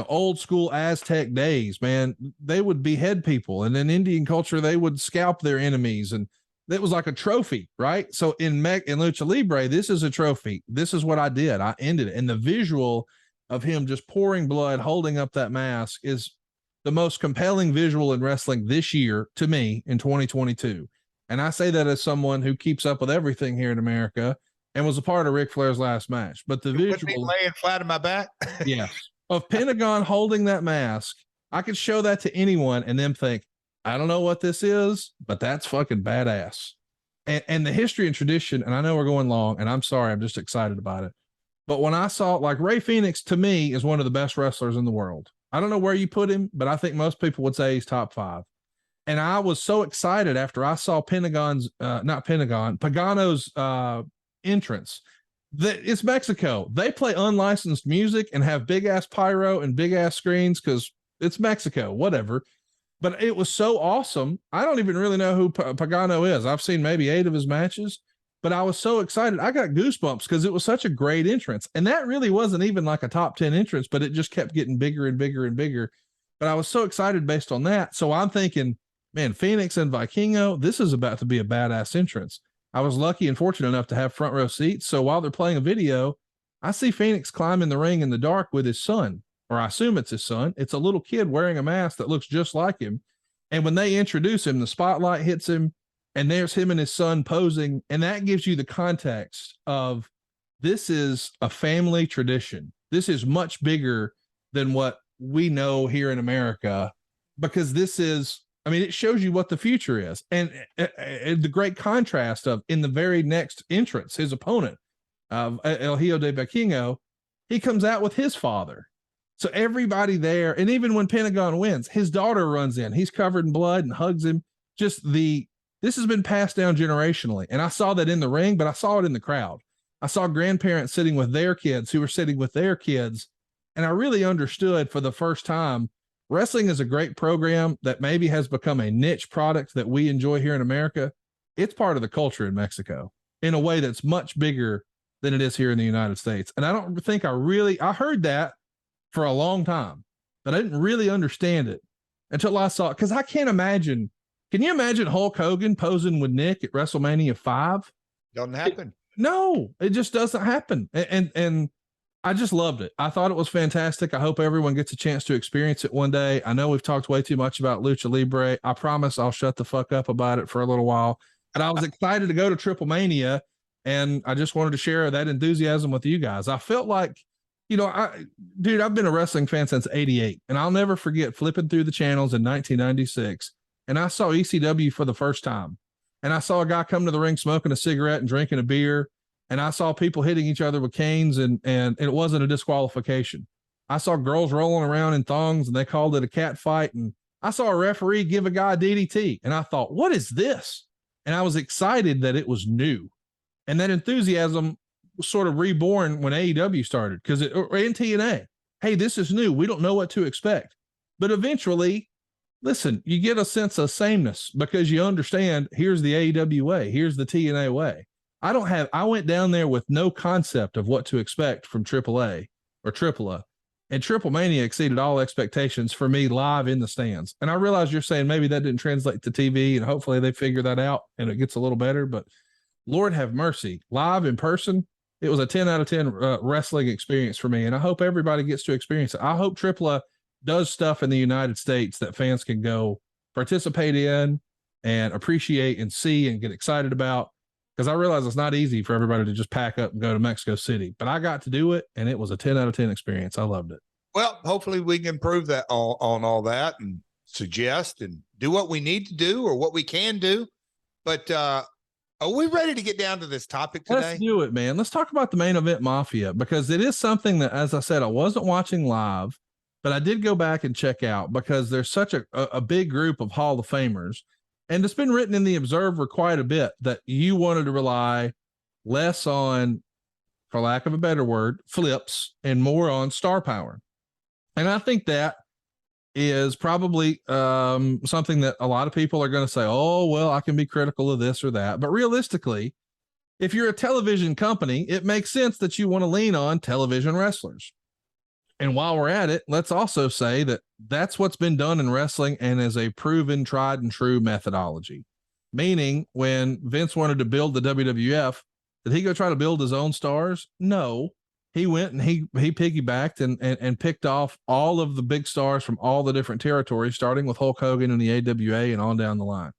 old school Aztec days, man, they would behead people. And in Indian culture, they would scalp their enemies. And that was like a trophy, right? So in Lucha Libre, this is a trophy. This is what I did. I ended it. And the visual of him just pouring blood, holding up that mask is the most compelling visual in wrestling this year to me in 2022. And I say that as someone who keeps up with everything here in America and was a part of Ric Flair's last match. But the visual laying flat on my back. Yeah. Of Pentagon holding that mask, I could show that to anyone and them think, I don't know what this is, but that's fucking badass. And the history and tradition, and I know we're going long, and I'm sorry, I'm just excited about it. But when I saw, like, Rey Fenix, to me, is one of the best wrestlers in the world. I don't know where you put him, but I think most people would say he's top 5. And I was so excited after I saw Pagano's entrance. It's Mexico. They play unlicensed music and have big ass pyro and big ass screens because it's Mexico, whatever. But it was so awesome. I don't even really know who Pagano is. I've seen maybe 8 of his matches, but I was so excited. I got goosebumps because it was such a great entrance. And that really wasn't even like a top 10 entrance, but it just kept getting bigger and bigger and bigger. But I was so excited based on that. So I'm thinking, man, Phoenix and Vikingo, this is about to be a badass entrance. I was lucky and fortunate enough to have front row seats. So while they're playing a video, I see Phoenix climb in the ring in the dark with his son, or I assume it's his son. It's a little kid wearing a mask that looks just like him. And when they introduce him, the spotlight hits him, and there's him and his son posing. And that gives you the context of this is a family tradition. This is much bigger than what we know here in America, because this is, I mean, it shows you what the future is. And the great contrast of in the very next entrance, his opponent, El Hijo de Vikingo, he comes out with his father. So everybody there, and even when Pentagon wins, his daughter runs in. He's covered in blood and hugs him. This has been passed down generationally. And I saw that in the ring, but I saw it in the crowd. I saw grandparents sitting with their kids who were sitting with their kids. And I really understood for the first time, wrestling is a great program that maybe has become a niche product that we enjoy here in America. It's part of the culture in Mexico in a way that's much bigger than it is here in the United States. And I don't think I heard that for a long time, but I didn't really understand it until I saw it. Cause I can't imagine, can you imagine Hulk Hogan posing with Nick at WrestleMania 5? Doesn't happen. No, it just doesn't happen. And I just loved it. I thought it was fantastic. I hope everyone gets a chance to experience it one day. I know we've talked way too much about Lucha Libre. I promise I'll shut the fuck up about it for a little while. And I was excited to go to Triplemania, and I just wanted to share that enthusiasm with you guys. I felt like, I've been a wrestling fan since '88, and I'll never forget flipping through the channels in 1996 and I saw ECW for the first time. And I saw a guy come to the ring smoking a cigarette and drinking a beer. And I saw people hitting each other with canes, and it wasn't a disqualification. I saw girls rolling around in thongs, and they called it a cat fight. And I saw a referee give a guy a DDT, and I thought, what is this? And I was excited that it was new. And that enthusiasm was sort of reborn when AEW started, because in TNA, hey, this is new. We don't know what to expect. But eventually, listen, you get a sense of sameness because you understand, here's the AEW way, here's the TNA way. I went down there with no concept of what to expect from AAA or AAA, and Triplemania exceeded all expectations for me live in the stands. And I realize you're saying maybe that didn't translate to TV, and hopefully they figure that out and it gets a little better, but Lord have mercy, live in person, it was a 10 out of 10 wrestling experience for me. And I hope everybody gets to experience it. I hope AAA does stuff in the United States that fans can go participate in and appreciate and see and get excited about. Because I realize it's not easy for everybody to just pack up and go to Mexico City, but I got to do it, and it was a 10 out of 10 experience. I loved it. Well, hopefully we can improve that on all that and suggest and do what we need to do or what we can do. But are we ready to get down to this topic today? Let's do it, man. Let's talk about the Main Event Mafia, because it is something that, as I said, I wasn't watching live, but I did go back and check out because there's such a big group of Hall of Famers. And it's been written in the Observer quite a bit that you wanted to rely less on, for lack of a better word, flips and more on star power. And I think that is probably something that a lot of people are going to say, oh, well, I can be critical of this or that. But realistically, if you're a television company, it makes sense that you want to lean on television wrestlers. And while we're at it, let's also say that that's what's been done in wrestling and is a proven, tried and true methodology. Meaning, when Vince wanted to build the WWF, did he go try to build his own stars? No, he went and he piggybacked and picked off all of the big stars from all the different territories, starting with Hulk Hogan and the AWA and on down the line.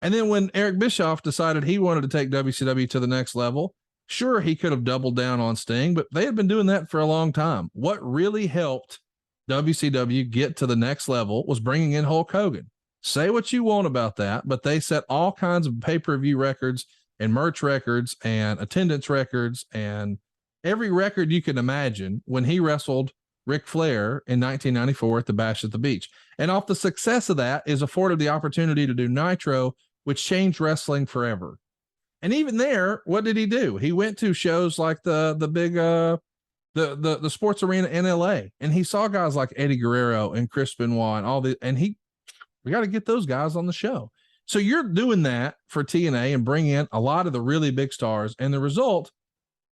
And then when Eric Bischoff decided he wanted to take WCW to the next level, sure, he could have doubled down on Sting, but they had been doing that for a long time. What really helped WCW get to the next level was bringing in Hulk Hogan. Say what you want about that, but they set all kinds of pay-per-view records and merch records and attendance records and every record you can imagine when he wrestled Ric Flair in 1994 at the Bash at the Beach. And off the success of that is afforded the opportunity to do Nitro, which changed wrestling forever. And even there, what did he do? He went to shows like the big the sports arena in LA, and he saw guys like Eddie Guerrero and Chris Benoit and all the, and we got to get those guys on the show. So you're doing that for TNA and bring in a lot of the really big stars, and the result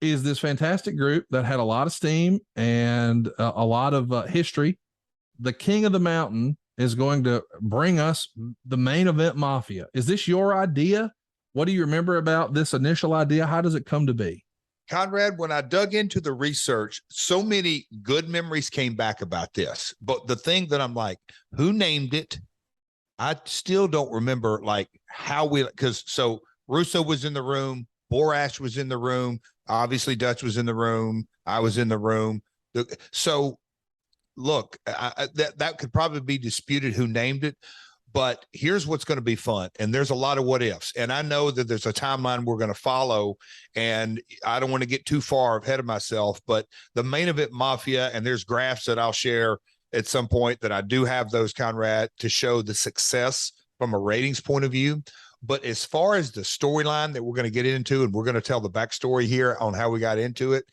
is this fantastic group that had a lot of steam and a lot of history. The King of the Mountain is going to bring us the Main Event Mafia. Is this your idea? What do you remember about this initial idea? How does it come to be? Conrad, when I dug into the research, so many good memories came back about this. But the thing that I'm like, who named it? I still don't remember like how so Russo was in the room, Borash was in the room, obviously Dutch was in the room, I was in the room. So look, that could probably be disputed who named it. But here's what's going to be fun. And there's a lot of what ifs. And I know that there's a timeline we're going to follow. And I don't want to get too far ahead of myself. But the Main Event Mafia, and there's graphs that I'll share at some point that I do have those, Conrad, to show the success from a ratings point of view. But as far as the storyline that we're going to get into, and we're going to tell the backstory here on how we got into it,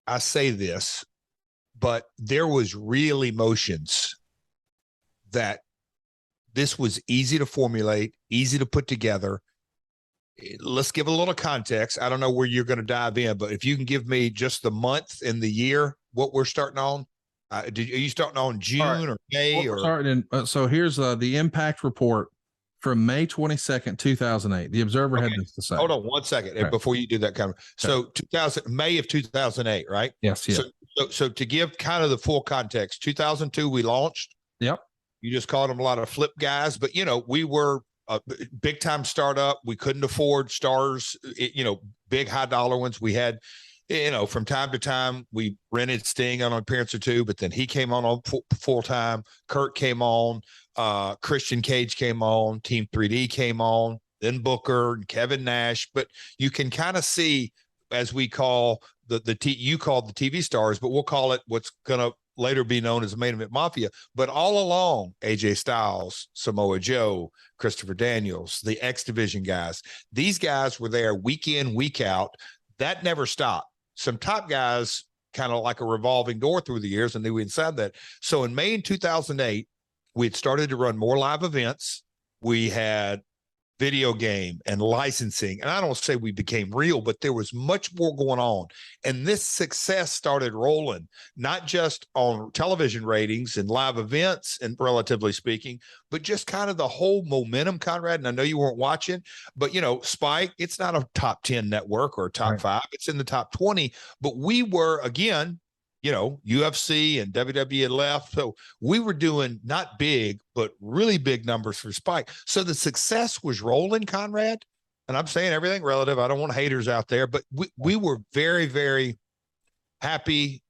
I say this, but there was real emotions that this was easy to formulate, easy to put together. Let's give a little context. I don't know where you're going to dive in, but if you can give me just the month and the year, what we're starting on. Are you starting on June or May? Or starting in, so here's the Impact report from May 22nd, 2008. The Observer had this to say. Hold on one second before you do that, Cameron. So May of 2008, right? Yes. So to give kind of the full context, 2002 we launched. Yep. You just called them a lot of flip guys, but we were a big time startup. We couldn't afford stars, big high dollar ones. We had from time to time, we rented Sting on an appearance or two, but then he came on full time. Kurt came on, Christian Cage came on, Team 3D came on, then Booker and Kevin Nash. But you can kind of see, as we call you call the TV stars, but we'll call it what's going to later be known as the Main Event Mafia. But all along, AJ Styles, Samoa Joe, Christopher Daniels, the X Division guys, these guys were there week in, week out. That never stopped. Some top guys, kind of like a revolving door through the years, and then we inside that. So in May 2008, we had started to run more live events. We had video game and licensing. And I don't say we became real, but there was much more going on. And this success started rolling, not just on television ratings and live events, and relatively speaking, but just kind of the whole momentum, Conrad. And I know you weren't watching, but Spike, it's not a top 10 network or a top 5. It's in the top 20. But we were, again, UFC and WWE left. So we were doing not big, but really big numbers for Spike. So the success was rolling, Conrad. And I'm saying everything relative. I don't want haters out there, but we were very, very happy.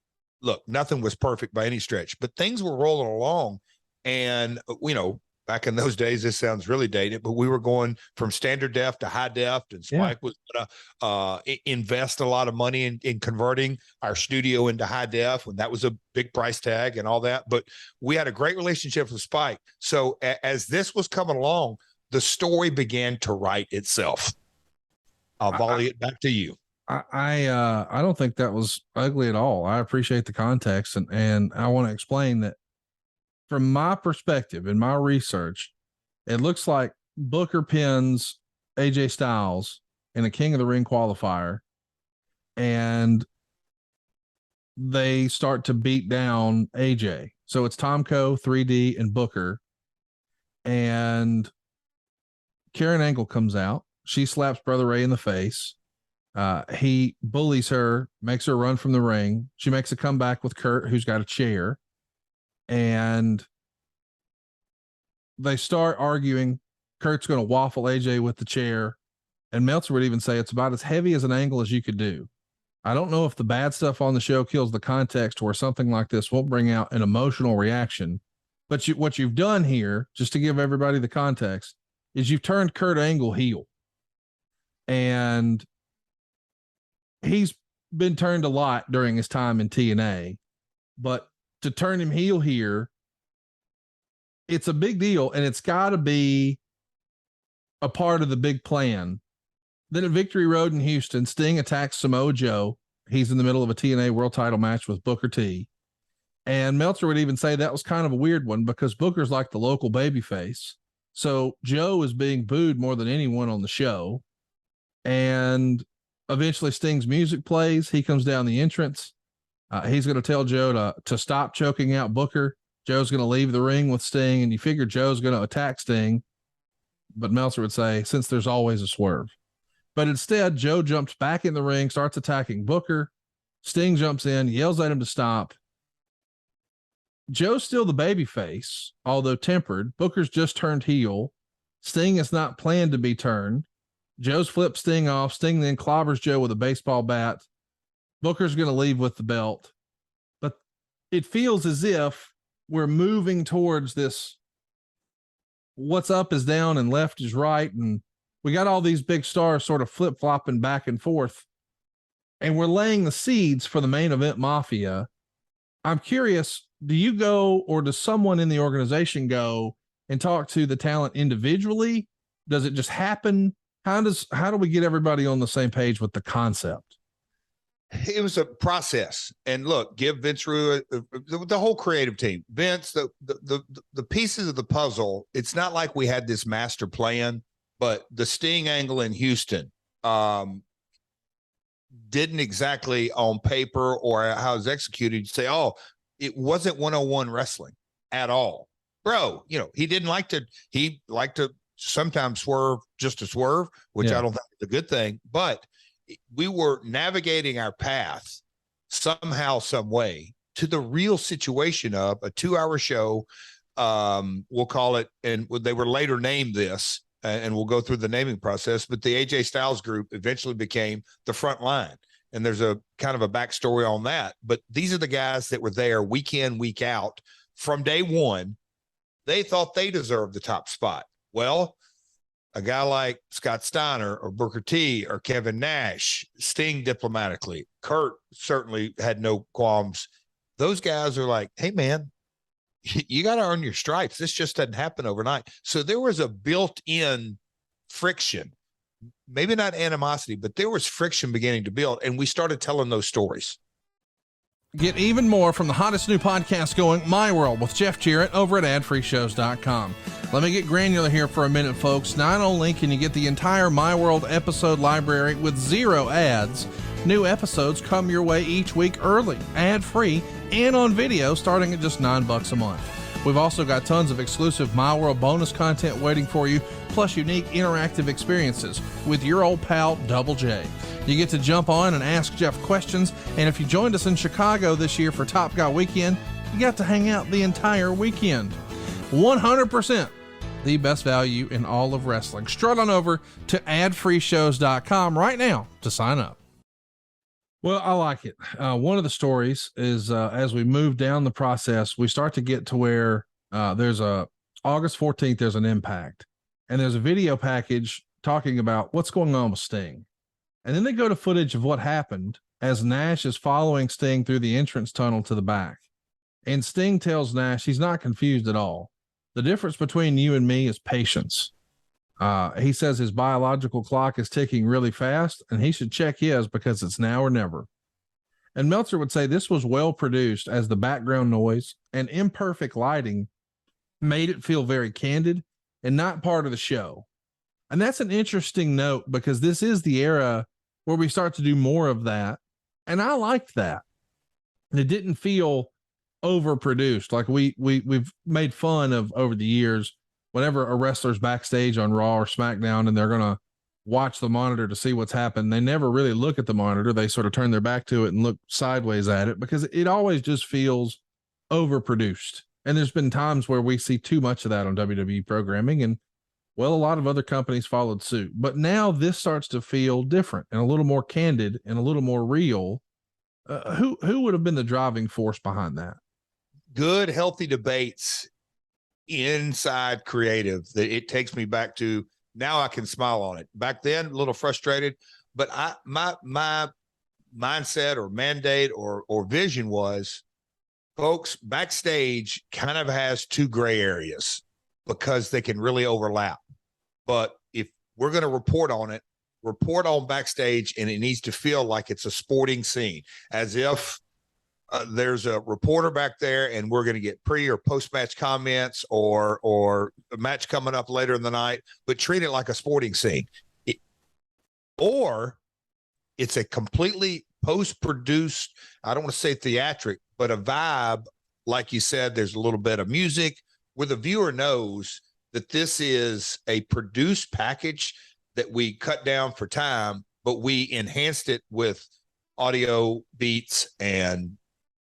Look, nothing was perfect by any stretch, but things were rolling along. And, back in those days, this sounds really dated, but we were going from standard def to high def, and Spike was going to invest a lot of money in converting our studio into high def, and that was a big price tag and all that. But we had a great relationship with Spike. So as this was coming along, the story began to write itself. I'll volley it back to you. I don't think that was ugly at all. I appreciate the context, and I want to explain that from my perspective and my research, it looks like Booker pins AJ Styles in a King of the Ring qualifier, and they start to beat down AJ. So it's Tomko, 3D, and Booker, and Karen Angle comes out. She slaps Brother Ray in the face. He bullies her, makes her run from the ring. She makes a comeback with Kurt, who's got a chair. And they start arguing. Kurt's going to waffle AJ with the chair. And Meltzer would even say it's about as heavy as an angle as you could do. I don't know if the bad stuff on the show kills the context where something like this won't bring out an emotional reaction. But what you've done here, just to give everybody the context, is you've turned Kurt Angle heel. And he's been turned a lot during his time in TNA. But to turn him heel here, it's a big deal, and it's got to be a part of the big plan. Then at Victory Road in Houston, Sting attacks Samoa Joe. He's in the middle of a TNA world title match with Booker T. And Meltzer would even say that was kind of a weird one because Booker's like the local babyface. So Joe is being booed more than anyone on the show. And eventually Sting's music plays. He comes down the entrance. He's going to tell Joe to stop choking out Booker. Joe's going to leave the ring with Sting, and you figure Joe's going to attack Sting. But Meltzer would say, since there's always a swerve. But instead, Joe jumps back in the ring, starts attacking Booker. Sting jumps in, yells at him to stop. Joe's still the babyface, although tempered. Booker's just turned heel. Sting is not planned to be turned. Joe's flipped Sting off. Sting then clobbers Joe with a baseball bat. Booker's going to leave with the belt. But it feels as if we're moving towards this what's up is down and left is right. And we got all these big stars sort of flip-flopping back and forth. And we're laying the seeds for the Main Event Mafia. I'm curious, do you go or does someone in the organization go and talk to the talent individually? Does it just happen? How do we get everybody on the same page with the concept? It was a process. And look, give Vince Rue the whole creative team, Vince, the pieces of the puzzle. It's not like we had this master plan, but the Sting angle in Houston didn't exactly on paper or how it was executed say, oh, it wasn't 101 wrestling at all. Bro, he liked to sometimes swerve just to swerve, which I don't think is a good thing, but we were navigating our path somehow, some way to the real situation of a 2-hour show. We'll call it, and they were later named this, and we'll go through the naming process, but the AJ Styles group eventually became the Front Line. and there's a kind of a backstory on that. But these are the guys that were there week in, week out from day one. They thought they deserved the top spot. Well, a guy like Scott Steiner or Booker T or Kevin Nash, Sting diplomatically, Kurt certainly had no qualms. Those guys are like, hey, man, you got to earn your stripes. This just doesn't happen overnight. So there was a built-in friction, maybe not animosity, but there was friction beginning to build, and we started telling those stories. Get even more from the hottest new podcast going, My World with Jeff Jarrett, over at adfreeshows.com. Let me get granular here for a minute, folks. Not only can you get the entire My World episode library with 0 ads, new episodes come your way each week early, ad-free, and on video starting at just $9 a month. We've also got tons of exclusive My World bonus content waiting for you, plus unique interactive experiences with your old pal, Double J. You get to jump on and ask Jeff questions, and if you joined us in Chicago this year for Top Guy Weekend, you got to hang out the entire weekend. 100% the best value in all of wrestling. Strut on over to adfreeshows.com right now to sign up. Well, I like it. One of the stories is as we move down the process, we start to get to where there's a August 14th, there's an Impact, and there's a video package talking about what's going on with Sting. And then they go to footage of what happened as Nash is following Sting through the entrance tunnel to the back. And Sting tells Nash he's not confused at all. The difference between you and me is patience. He says his biological clock is ticking really fast, and he should check his because it's now or never. And Meltzer would say this was well produced, as the background noise and imperfect lighting made it feel very candid and not part of the show. And that's an interesting note, because this is the era where we start to do more of that. And I liked that. It didn't feel overproduced. Like we've made fun of over the years, whenever a wrestler's backstage on Raw or SmackDown and they're going to watch the monitor to see what's happened, they never really look at the monitor. They sort of turn their back to it and look sideways at it, because it always just feels overproduced. And there's been times where we see too much of that on WWE programming, and well, a lot of other companies followed suit. But now this starts to feel different and a little more candid and a little more real. Who would have been the driving force behind that? Good, healthy debates inside creative that it takes me back to. Now I can smile on it. Back then, a little frustrated, but my mindset or mandate or vision was, folks, backstage kind of has 2 gray areas because they can really overlap. But if we're going to report on it, report on backstage, and it needs to feel like it's a sporting scene, as if there's a reporter back there and we're going to get pre or post-match comments or a match coming up later in the night, but treat it like a sporting scene. Or it's a completely post-produced, I don't want to say theatric, but a vibe. Like you said, there's a little bit of music where the viewer knows that this is a produced package that we cut down for time, but we enhanced it with audio beats and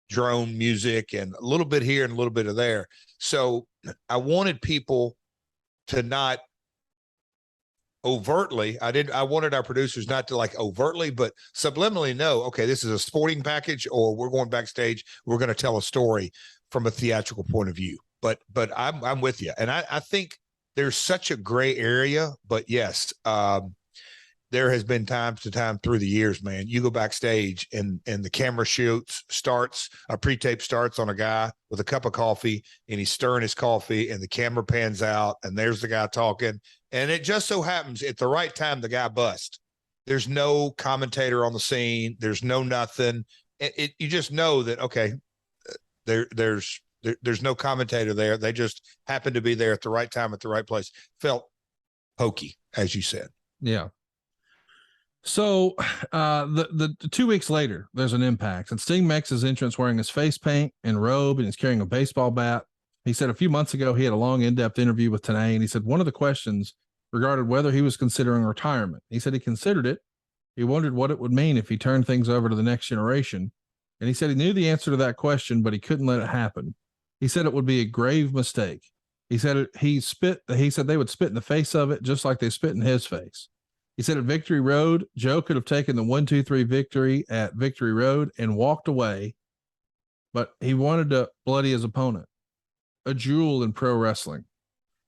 drone music and a little bit here and a little bit of there. So I wanted people to not overtly, I wanted our producers not to like overtly, but subliminally know, okay, this is a sporting package, or we're going backstage, we're going to tell a story from a theatrical point of view. But I'm with you. And I think there's such a gray area, but yes, there has been time through the years, man, you go backstage and the camera starts, a pre-tape starts on a guy with a cup of coffee and he's stirring his coffee and the camera pans out and there's the guy talking. And it just so happens at the right time, the guy busts. There's no commentator on the scene. There's no nothing. You just know that, okay, there's no commentator there. They just happen to be there at the right time, at the right place. Felt hokey, as you said. Yeah. So the 2 weeks later, there's an Impact, and Sting makes his entrance wearing his face paint and robe, and he's carrying a baseball bat. He said a few months ago he had a long, in-depth interview with Tenay, and he said one of the questions regarded whether he was considering retirement. He said he considered it. He wondered what it would mean if he turned things over to the next generation. And he said he knew the answer to that question, but he couldn't let it happen. He said it would be a grave mistake. He said he said they would spit in the face of it just like they spit in his face. He said at Victory Road, Joe could have taken the 1-2-3 victory at Victory Road and walked away, but he wanted to bloody his opponent, a jewel in pro wrestling.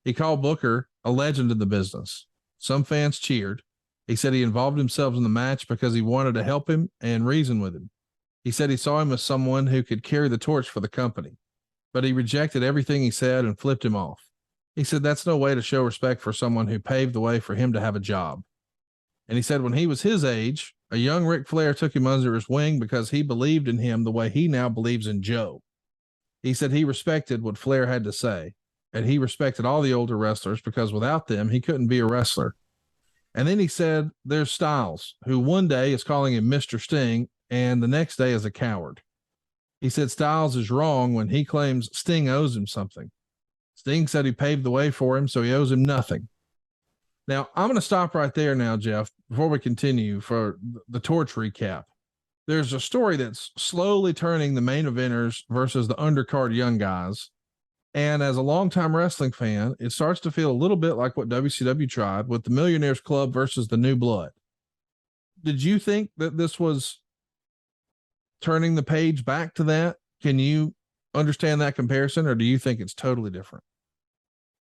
He called Booker a legend in the business. Some fans cheered. He said he involved himself in the match because he wanted to help him and reason with him. He said he saw him as someone who could carry the torch for the company, but he rejected everything he said and flipped him off. He said that's no way to show respect for someone who paved the way for him to have a job. And he said when he was his age, a young Ric Flair took him under his wing because he believed in him the way he now believes in Joe. He said he respected what Flair had to say, and he respected all the older wrestlers because without them, he couldn't be a wrestler. And then he said there's Styles, who one day is calling him Mr. Sting, and the next day is a coward. He said Styles is wrong when he claims Sting owes him something. Sting said he paved the way for him, so he owes him nothing. Now, I'm going to stop right there now, Jeff, before we continue for the torch recap. There's a story that's slowly turning the main eventers versus the undercard young guys. And as a longtime wrestling fan, it starts to feel a little bit like what WCW tried with the Millionaires Club versus the New Blood. Did you think that this was turning the page back to that? Can you understand that comparison, or do you think it's totally different?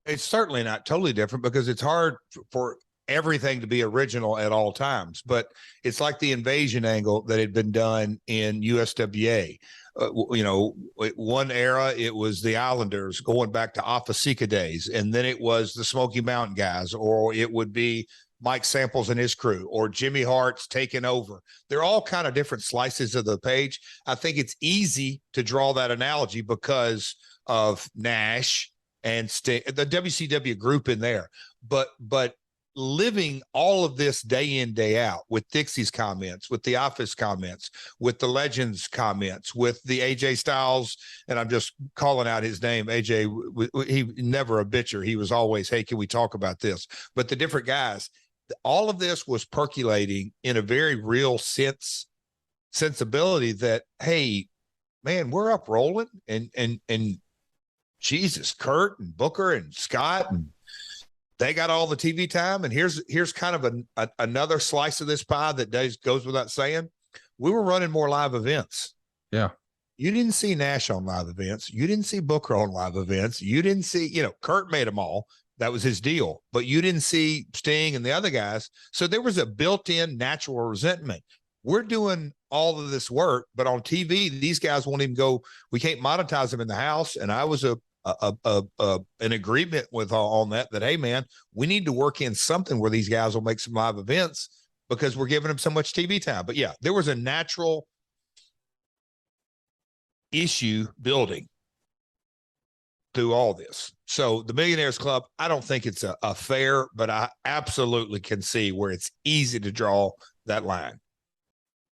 It's certainly not totally different because it's hard for everything to be original at all times, but it's like the invasion angle that had been done in USWA. One era, it was the Islanders going back to Afasika days, and then it was the Smoky Mountain guys, or it would be Mike Samples and his crew, or Jimmy Hart's taking over. They're all kind of different slices of the page. I think it's easy to draw that analogy because of Nash and the WCW group in there, but living all of this day in, day out with Dixie's comments, with the Office comments, with the Legends comments, with the AJ Styles, and I'm just calling out his name. AJ, he never a bitcher. He was always, hey, can we talk about this? But the different guys, all of this was percolating in a very real sensibility that, hey, man, we're up rolling, and Jesus, Kurt and Booker and Scott, and they got all the TV time. And here's kind of another slice of this pie that goes without saying. We were running more live events. Yeah. You didn't see Nash on live events. You didn't see Booker on live events. You didn't see, Kurt made them all. That was his deal. But you didn't see Sting and the other guys. So there was a built-in natural resentment. We're doing all of this work, but on TV, these guys won't even go. We can't monetize them in the house. And I was an agreement with on that, hey man, we need to work in something where these guys will make some live events because we're giving them so much TV time. But yeah, there was a natural issue building through all this. So the Millionaires Club, I don't think it's a fair, but I absolutely can see where it's easy to draw that line.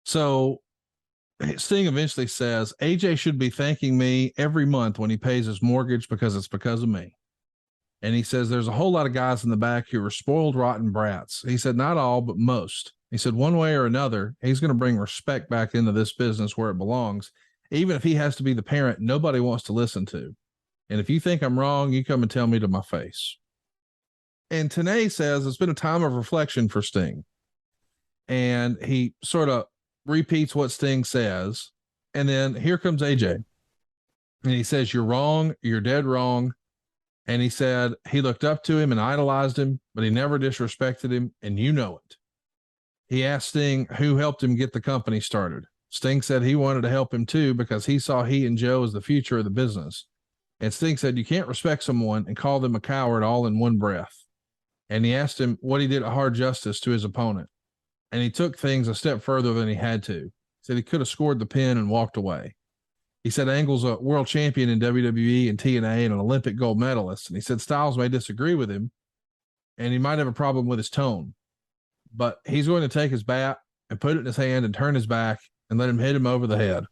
So Sting eventually says, AJ should be thanking me every month when he pays his mortgage because it's because of me. And he says, there's a whole lot of guys in the back who are spoiled, rotten brats. He said, not all, but most. He said, one way or another, he's going to bring respect back into this business where it belongs. Even if he has to be the parent nobody wants to listen to. And if you think I'm wrong, you come and tell me to my face. And Tenay says it's been a time of reflection for Sting. And he sort of repeats what Sting says. And then here comes AJ. And he says, you're wrong. You're dead wrong. And he said he looked up to him and idolized him, but he never disrespected him. And you know it. He asked Sting who helped him get the company started. Sting said he wanted to help him too because he saw he and Joe as the future of the business. And Sting said you can't respect someone and call them a coward all in one breath. And he asked him what he did at hard justice to his opponent. And he took things a step further than he had to. He said he could have scored the pin and walked away. He said Angle's a world champion in WWE and TNA and an Olympic gold medalist. And he said Styles may disagree with him and he might have a problem with his tone, but he's going to take his bat and put it in his hand and turn his back and let him hit him over the head.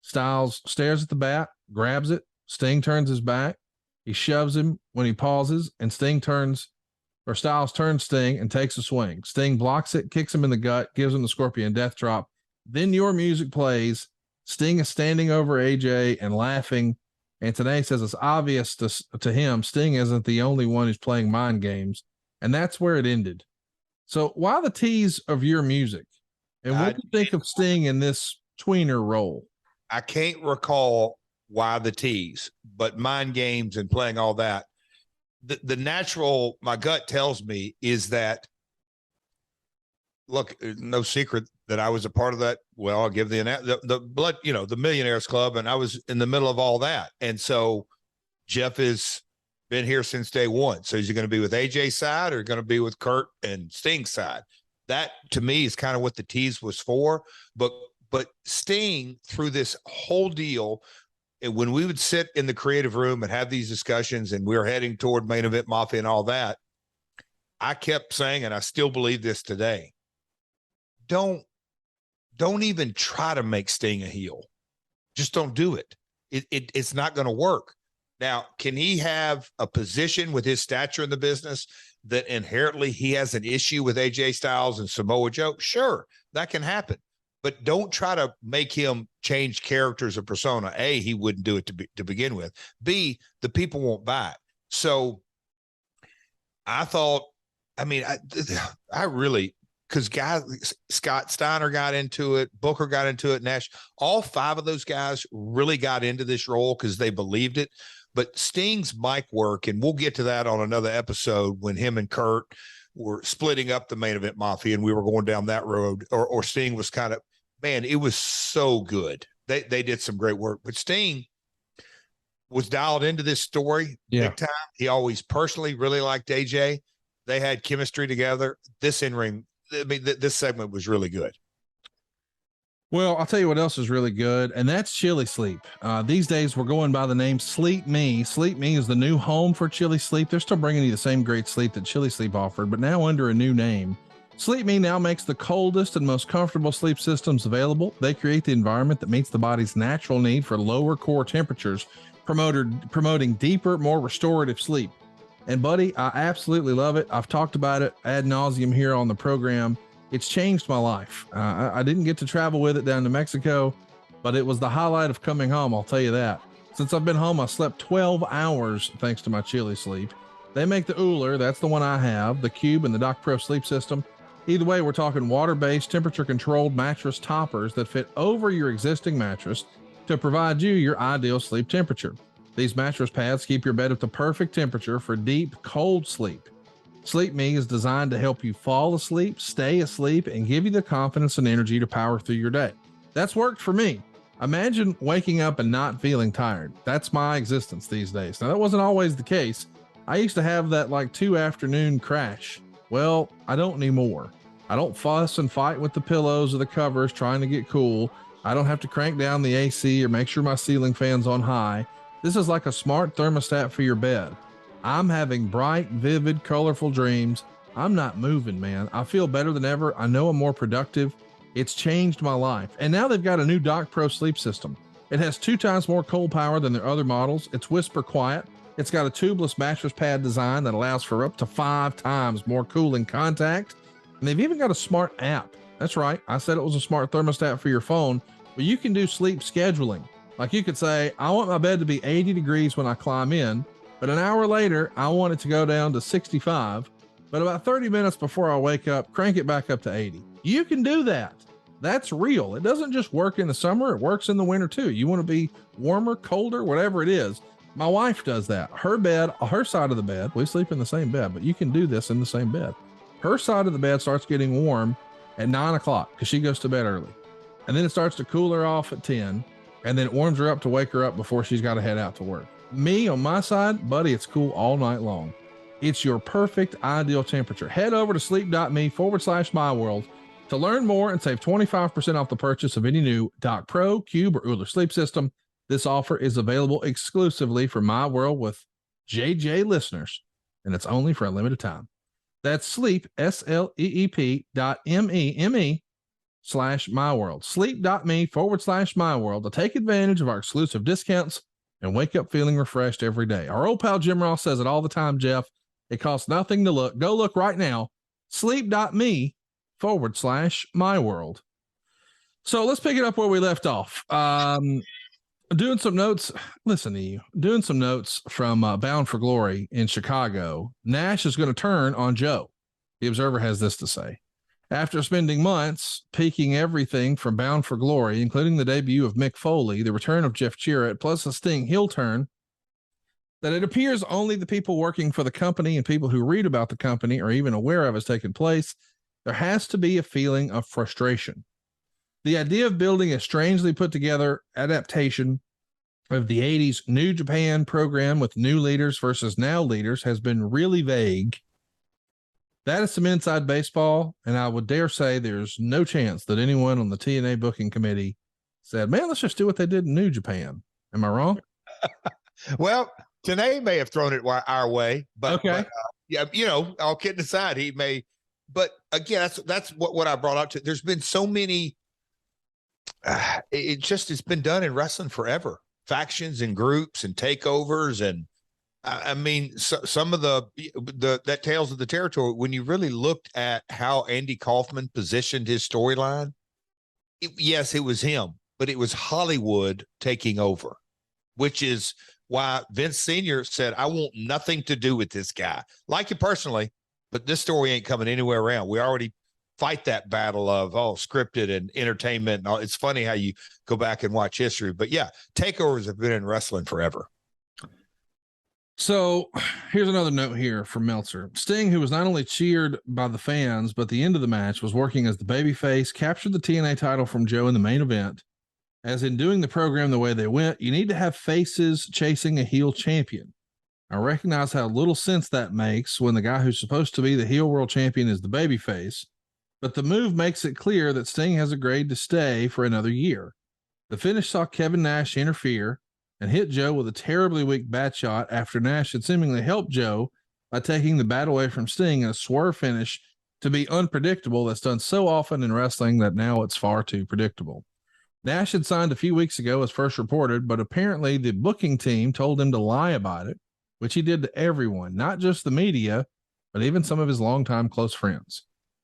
Styles stares at the bat, grabs it. Sting turns his back. He shoves him when he pauses, and Styles turns Sting and takes a swing. Sting blocks it, kicks him in the gut, gives him the Scorpion Death Drop. Then your music plays. Sting is standing over AJ and laughing. And Tenay says it's obvious to him Sting isn't the only one who's playing mind games. And that's where it ended. So why the tease of your music? And what do you think of Sting in this tweener role? I can't recall why the tease, but mind games and playing all that. The natural, my gut tells me, is that, look, no secret that I was a part of that. Well, I'll give the blood, the Millionaires Club, and I was in the middle of all that. And so Jeff has been here since day one. So is he going to be with AJ's side or going to be with Kurt and Sting's side? That to me is kind of what the tease was for. But Sting, through this whole deal, and when we would sit in the creative room and have these discussions and we were heading toward Main Event Mafia and all that, I kept saying, and I still believe this today, don't even try to make Sting a heel. Just don't do it. It's not going to work. Now, can he have a position with his stature in the business that inherently he has an issue with AJ Styles and Samoa Joe? Sure, that can happen. But don't try to make him change characters or persona. A, he wouldn't do it to begin with. B, the people won't buy it. So I thought, I really, because guys, Scott Steiner got into it, Booker got into it, Nash, all five of those guys really got into this role because they believed it. But Sting's mic work, and we'll get to that on another episode when him and Kurt were splitting up the Main Event Mafia and we were going down that road, or Sting was kind of, man, it was so good. They did some great work. But Sting was dialed into this story big time. He always personally really liked AJ. They had chemistry together. This in-ring, this segment was really good. Well, I'll tell you what else is really good, and that's Chili Sleep. These days, we're going by the name Sleep Me. Sleep Me is the new home for Chili Sleep. They're still bringing you the same great sleep that Chili Sleep offered, but now under a new name. Sleep Me now makes the coldest and most comfortable sleep systems available. They create the environment that meets the body's natural need for lower core temperatures, promoting deeper, more restorative sleep. And buddy, I absolutely love it. I've talked about it ad nauseum here on the program. It's changed my life. I didn't get to travel with it down to Mexico, but it was the highlight of coming home, I'll tell you that. Since I've been home, I slept 12 hours thanks to my Chili Sleep. They make the Uller, that's the one I have, the Cube, and the Doc Pro sleep system. Either way, we're talking water-based, temperature-controlled mattress toppers that fit over your existing mattress to provide you your ideal sleep temperature. These mattress pads keep your bed at the perfect temperature for deep, cold sleep. Sleep Me is designed to help you fall asleep, stay asleep, and give you the confidence and energy to power through your day. That's worked for me. Imagine waking up and not feeling tired. That's my existence these days. Now, that wasn't always the case. I used to have that like 2 afternoon crash. Well, I don't anymore. I don't fuss and fight with the pillows or the covers trying to get cool. I don't have to crank down the AC or make sure my ceiling fan's on high. This is like a smart thermostat for your bed. I'm having bright, vivid, colorful dreams. I'm not moving, man. I feel better than ever. I know I'm more productive. It's changed my life. And now they've got a new Doc Pro sleep system. It has 2 times more cold power than their other models. It's whisper quiet. It's got a tubeless mattress pad design that allows for up to 5 times more cooling contact. And they've even got a smart app. That's right. I said it was a smart thermostat for your phone, but you can do sleep scheduling. Like you could say, I want my bed to be 80 degrees when I climb in, but an hour later, I want it to go down to 65, but about 30 minutes before I wake up, crank it back up to 80. You can do that. That's real. It doesn't just work in the summer. It works in the winter too. You want to be warmer, colder, whatever it is. My wife does that. Her bed, her side of the bed, we sleep in the same bed, but you can do this in the same bed. Her side of the bed starts getting warm at 9 o'clock because she goes to bed early. And then it starts to cool her off at 10. And then it warms her up to wake her up before she's got to head out to work. Me on my side, buddy, it's cool all night long. It's your perfect ideal temperature. Head over to sleep.me/myworld to learn more and save 25% off the purchase of any new Doc Pro, Cube, or Uller sleep system. This offer is available exclusively for My World with JJ listeners, and it's only for a limited time. That's sleep, sleep.me/myworld. Sleep.me/myworld to take advantage of our exclusive discounts and wake up feeling refreshed every day. Our old pal Jim Ross says it all the time, Jeff. It costs nothing to look. Go look right now. Sleep.me/myworld. So let's pick it up where we left off. Doing some notes. Listen to you. Doing some notes from Bound for Glory in Chicago. Nash is going to turn on Joe. The Observer has this to say. After spending months peaking everything from Bound for Glory, including the debut of Mick Foley, the return of Jeff Jarrett, plus a Sting heel turn, that it appears only the people working for the company and people who read about the company are even aware of has taken place, there has to be a feeling of frustration. The idea of building a strangely put together adaptation of the 80s New Japan program with new leaders versus now leaders has been really vague. That is some inside baseball, and I would dare say there's no chance that anyone on the TNA booking committee said, man, let's just do what they did in New Japan. Am I wrong? Well, Tenay may have thrown it our way, but, okay. Yeah, you know, all kidding aside, he may. But again, that's what I brought up to. There's been so many. It's been done in wrestling forever. Factions and groups and takeovers, and I mean, some of that Tales of the Territory. When you really looked at how Andy Kaufman positioned his storyline, yes, it was him, but it was Hollywood taking over, which is why Vince Sr. said, I want nothing to do with this guy. Like you personally, but this story ain't coming anywhere around. We already fight that battle of, scripted and entertainment. And it's funny how you go back and watch history. But yeah, takeovers have been in wrestling forever. So here's another note here from Meltzer. Sting, who was not only cheered by the fans, but the end of the match was working as the babyface, captured the TNA title from Joe in the main event. As in doing the program the way they went, you need to have faces chasing a heel champion. I recognize how little sense that makes when the guy who's supposed to be the heel world champion is the babyface, but the move makes it clear that Sting has agreed to stay for another year. The finish saw Kevin Nash interfere and hit Joe with a terribly weak bat shot after Nash had seemingly helped Joe by taking the bat away from Sting in a swerve finish to be unpredictable that's done so often in wrestling that now it's far too predictable. Nash had signed a few weeks ago as first reported, but apparently the booking team told him to lie about it, which he did to everyone, not just the media, but even some of his longtime close friends.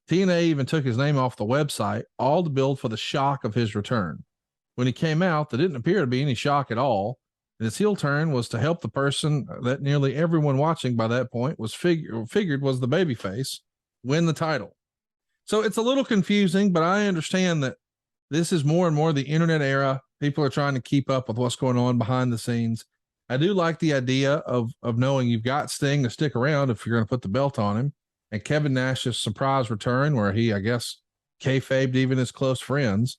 TNA even took his name off the website, all to build for the shock of his return. When he came out, there didn't appear to be any shock at all, and his heel turn was to help the person that nearly everyone watching by that point was figured was the babyface win the title. So it's a little confusing, but I understand that this is more and more the internet era. People are trying to keep up with what's going on behind the scenes. I do like the idea of knowing you've got Sting to stick around if you're going to put the belt on him, and Kevin Nash's surprise return where he, I guess, kayfabed even his close friends.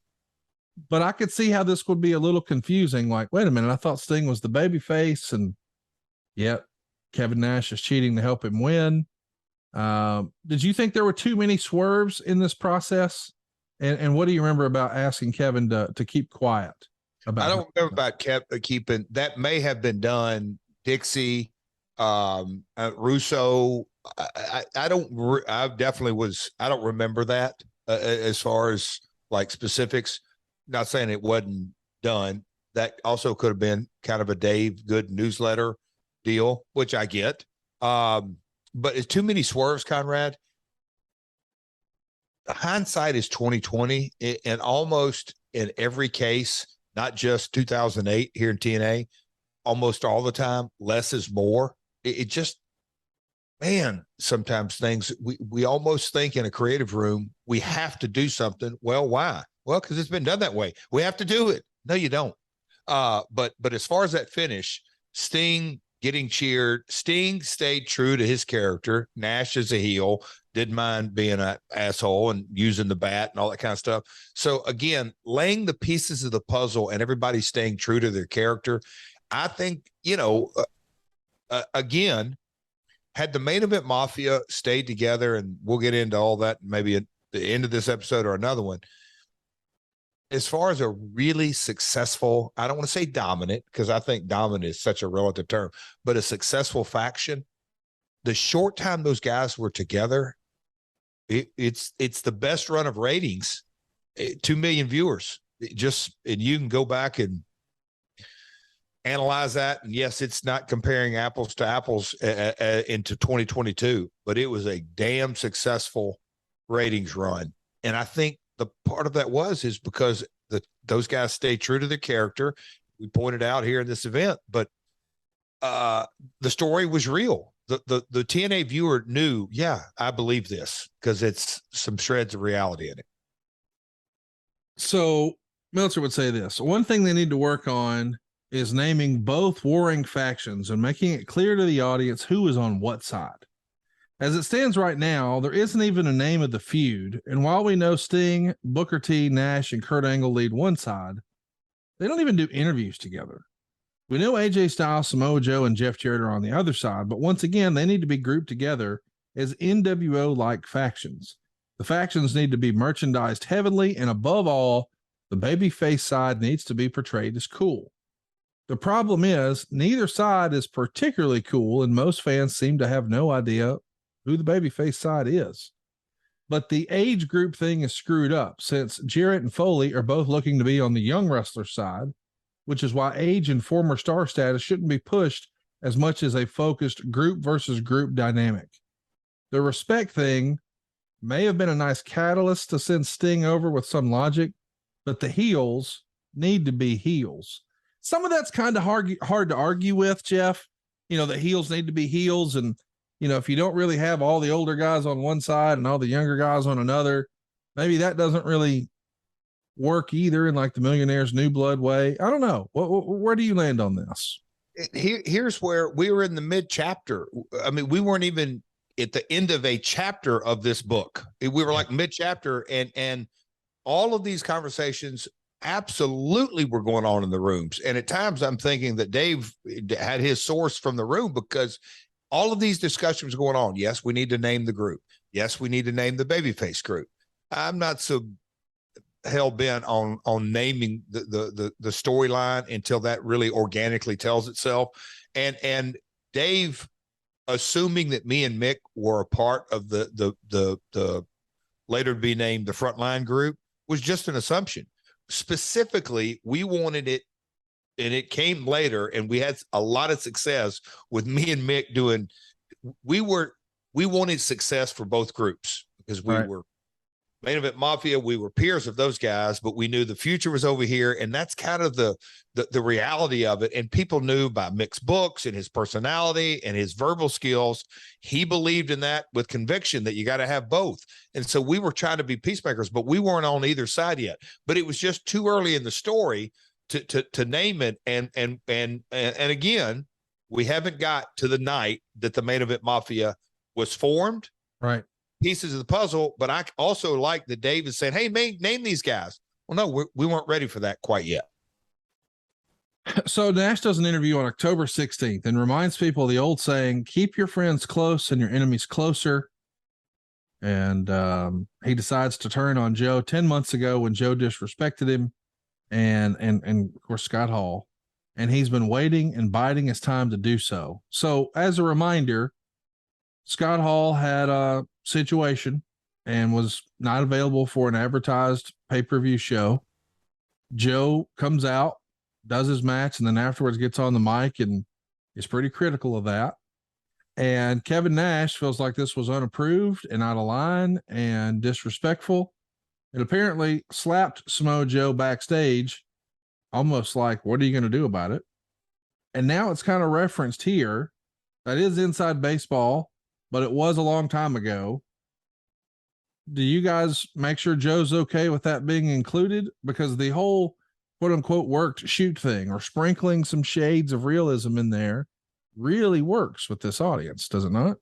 But I could see how this would be a little confusing. Like, wait a minute, I thought Sting was the babyface, and yep, Kevin Nash is cheating to help him win. Did you think there were too many swerves in this process? And what do you remember about asking Kevin to keep quiet? I don't remember about keeping that. May have been done. Dixie, Russo. I don't remember that as far as like specifics. Not saying it wasn't done. That also could have been kind of a Dave Good newsletter deal, which I get. But it's too many swerves, Conrad. Hindsight is 2020, and almost in every case, not just 2008 here in TNA, almost all the time, less is more. It just, man, sometimes things we almost think in a creative room, we have to do something. Well, why? Well, because it's been done that way. We have to do it. No, you don't. But as far as that finish, Sting getting cheered, Sting stayed true to his character. Nash is a heel, didn't mind being an asshole and using the bat and all that kind of stuff. So again, laying the pieces of the puzzle and everybody staying true to their character. I think, again, had the Main Event Mafia stayed together, and we'll get into all that maybe at the end of this episode or another one. As far as a really successful, I don't want to say dominant, because I think dominant is such a relative term, but a successful faction, the short time those guys were together, it's the best run of ratings, 2 million viewers. And you can go back and analyze that. And yes, it's not comparing apples to apples into 2022, but it was a damn successful ratings run. And I think the part of that is because those guys stayed true to their character. We pointed out here in this event, but the story was real. the TNA viewer knew, yeah, I believe this because it's some shreds of reality in it. So Meltzer would say this: one thing they need to work on is naming both warring factions and making it clear to the audience who is on what side. As it stands right now, there isn't even a name of the feud. And while we know Sting, Booker T, Nash, and Kurt Angle lead one side, they don't even do interviews together. We know AJ Styles, Samoa Joe, and Jeff Jarrett are on the other side, but once again, they need to be grouped together as NWO-like factions. The factions need to be merchandised heavily, and above all, the babyface side needs to be portrayed as cool. The problem is, neither side is particularly cool, and most fans seem to have no idea who the babyface side is. But the age group thing is screwed up, since Jarrett and Foley are both looking to be on the young wrestler side, which is why age and former star status shouldn't be pushed as much as a focused group versus group dynamic. The respect thing may have been a nice catalyst to send Sting over with some logic, but the heels need to be heels. Some of that's kind of hard to argue with, Jeff. You know, the heels need to be heels, and you know, if you don't really have all the older guys on one side and all the younger guys on another, maybe that doesn't really work either in like the Millionaire's New Blood way. I don't know. Where do you land on this? Here's where we were in the mid chapter. I mean, we weren't even at the end of a chapter of this book. We were like mid chapter, and all of these conversations absolutely were going on in the rooms. And at times I'm thinking that Dave had his source from the room, because all of these discussions going on. Yes, we need to name the group. Yes, we need to name the babyface group. I'm not so hell bent on naming the storyline until that really organically tells itself. And Dave, assuming that me and Mick were a part of the later to be named the Frontline group, was just an assumption. Specifically, we wanted it, and it came later, and we had a lot of success with me and Mick doing. We wanted success for both groups because we were Main Event Mafia. We were peers of those guys, but we knew the future was over here, and that's kind of the reality of it. And people knew by Mick's books and his personality and his verbal skills, he believed in that with conviction that you got to have both. And so we were trying to be peacemakers, but we weren't on either side yet. But it was just too early in the story to name it. And again, we haven't got to the night that the Main Event Mafia was formed. Right. Pieces of the puzzle. But I also like that Dave is saying, hey, name these guys. Well, no, we weren't ready for that quite yet. So Nash does an interview on October 16th and reminds people of the old saying, keep your friends close and your enemies closer. And he decides to turn on Joe 10 months ago when Joe disrespected him. And of course, Scott Hall, and he's been waiting and biding his time to do so. So as a reminder, Scott Hall had a situation and was not available for an advertised pay-per-view show. Joe comes out, does his match, and then afterwards gets on the mic and is pretty critical of that. And Kevin Nash feels like this was unapproved and out of line and disrespectful. It apparently slapped Samoa Joe backstage, almost like, what are you going to do about it? And now it's kind of referenced here. That is inside baseball, but it was a long time ago. Do you guys make sure Joe's okay with that being included? Because the whole quote unquote worked shoot thing, or sprinkling some shades of realism in there, really works with this audience, does it not?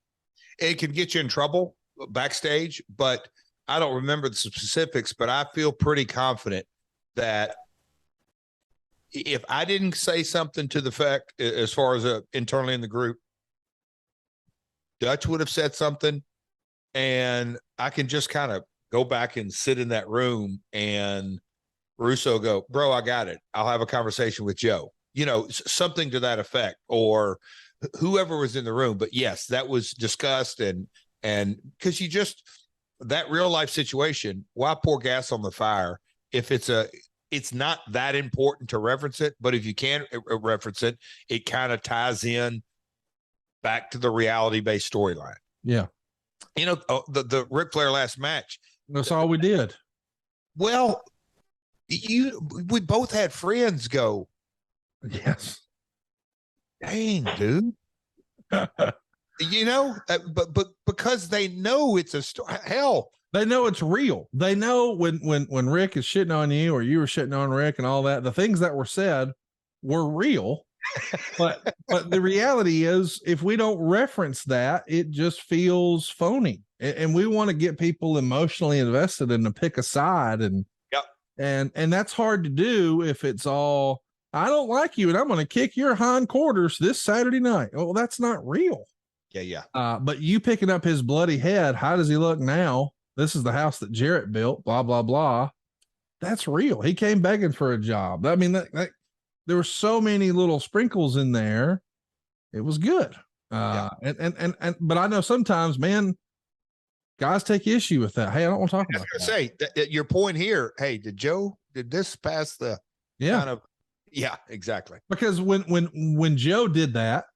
It can get you in trouble backstage, but I don't remember the specifics, but I feel pretty confident that if I didn't say something to the fact, as far as internally in the group, Dutch would have said something, and I can just kind of go back and sit in that room and Russo go, bro, I got it. I'll have a conversation with Joe, you know, something to that effect, or whoever was in the room. But yes, that was discussed, and because you just, that real life situation, why pour gas on the fire if it's not that important to reference it, but if you can reference it, it kind of ties in back to the reality-based storyline. Yeah. You know, the Ric Flair last match. That's all we did. Well, we both had friends go, yes. Dang, dude. but because they know it's a story. Hell, they know it's real. They know when Rick is shitting on you or you were shitting on Rick and all that, the things that were said were real. but the reality is, if we don't reference that, it just feels phony. And we want to get people emotionally invested and to pick a side. And that's hard to do if it's all, I don't like you and I'm going to kick your hindquarters this Saturday night. Oh, well, that's not real. Yeah. But you picking up his bloody head, how does he look now? This is the house that Jarrett built, blah, blah, blah. That's real. He came begging for a job. I mean, there were so many little sprinkles in there. It was good. But I know sometimes, man, guys take issue with that. Hey, I don't want to talk about that. Say that your point here. Hey, did this pass the kind of, exactly. Because when Joe did that,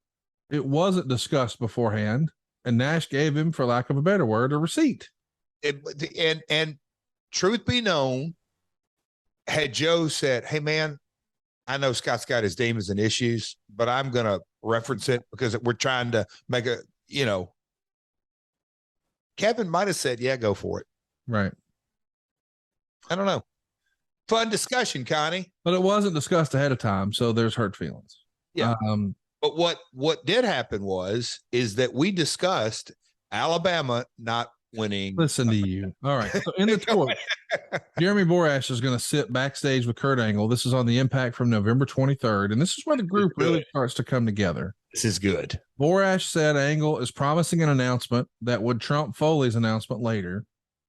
it wasn't discussed beforehand, and Nash gave him, for lack of a better word, a receipt. And truth be known, had Joe said, "Hey, man, I know Scott's got his demons and issues, but I'm going to reference it because we're trying to make a, Kevin might have said, yeah, go for it. Right. I don't know. Fun discussion, Connie. But it wasn't discussed ahead of time, so there's hurt feelings. Yeah. But what did happen is that we discussed Alabama not winning. Listen to you. All right. So in the tour, Jeremy Borash is going to sit backstage with Kurt Angle. This is on the Impact from November 23rd. And this is where the group really starts to come together. This is good. Borash said Angle is promising an announcement that would trump Foley's announcement later.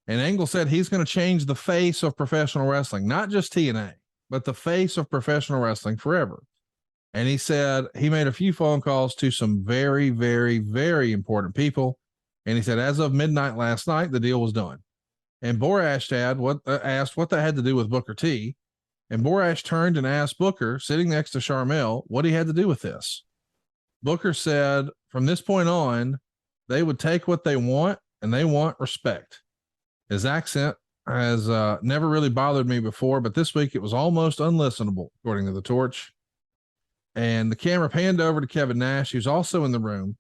And Angle said he's going to change the face of professional wrestling, not just TNA, but the face of professional wrestling forever. And he said he made a few phone calls to some very, very, very important people. And he said, as of midnight last night, the deal was done. And Borash asked what that had to do with Booker T. And Borash turned and asked Booker, sitting next to Sharmell, what he had to do with this. Booker said, from this point on, they would take what they want, and they want respect. His accent has never really bothered me before, but this week it was almost unlistenable, according to the Torch. And the camera panned over to Kevin Nash, who's also in the room.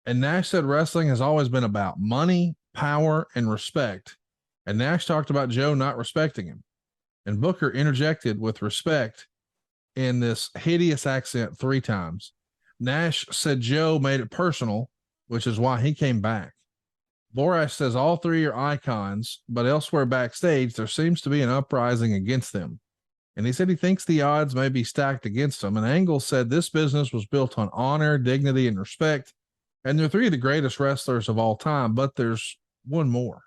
And Nash said wrestling has always been about money, power, and respect. And Nash talked about Joe not respecting him. And Booker interjected with respect in this hideous accent 3 times. Nash said Joe made it personal, which is why he came back. Borash says all 3 are icons, but elsewhere backstage, there seems to be an uprising against them. And he said he thinks the odds may be stacked against them. And Angle said this business was built on honor, dignity, and respect. And they're 3 of the greatest wrestlers of all time, but there's one more.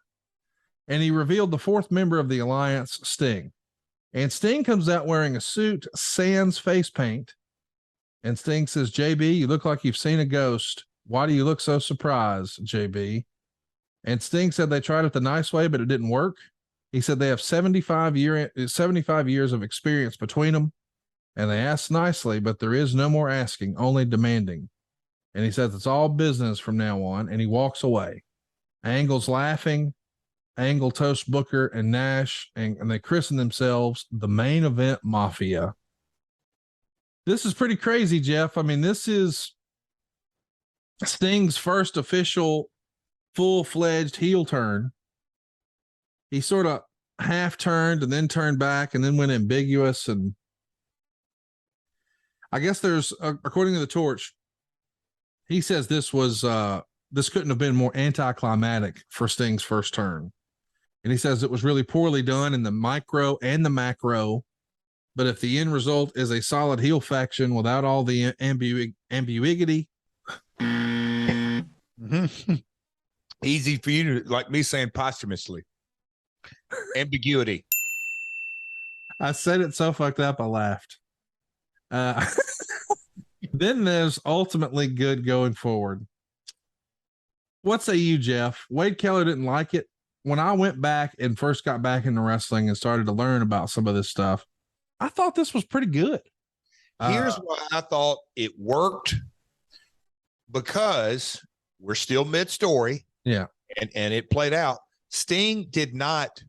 And he revealed the 4th member of the alliance, Sting. And Sting comes out wearing a suit, sans face paint. And Sting says, JB, you look like you've seen a ghost. Why do you look so surprised, JB? And Sting said they tried it the nice way, but it didn't work. He said they have 75 years of experience between them. And they asked nicely, but there is no more asking, only demanding. And he says it's all business from now on, and he walks away. Angle's laughing. Angle toasts Booker and Nash, and they christen themselves the Main Event Mafia. This is pretty crazy, Jeff. I mean, this is Sting's first official full-fledged heel turn. He sort of half turned and then turned back and then went ambiguous. And I guess there's, according to the Torch, he says this couldn't have been more anticlimactic for Sting's first turn. And he says it was really poorly done in the micro and the macro. But if the end result is a solid heel faction without all the ambiguity. Easy for you to, like me saying posthumously. Ambiguity. I said it so fucked up, I laughed. Then there's ultimately good going forward. What say you, Jeff? Wade Keller didn't like it. When I went back and first got back into wrestling and started to learn about some of this stuff, I thought this was pretty good. Here's why I thought it worked, because we're still mid-story. Yeah. And it played out. Sting did not,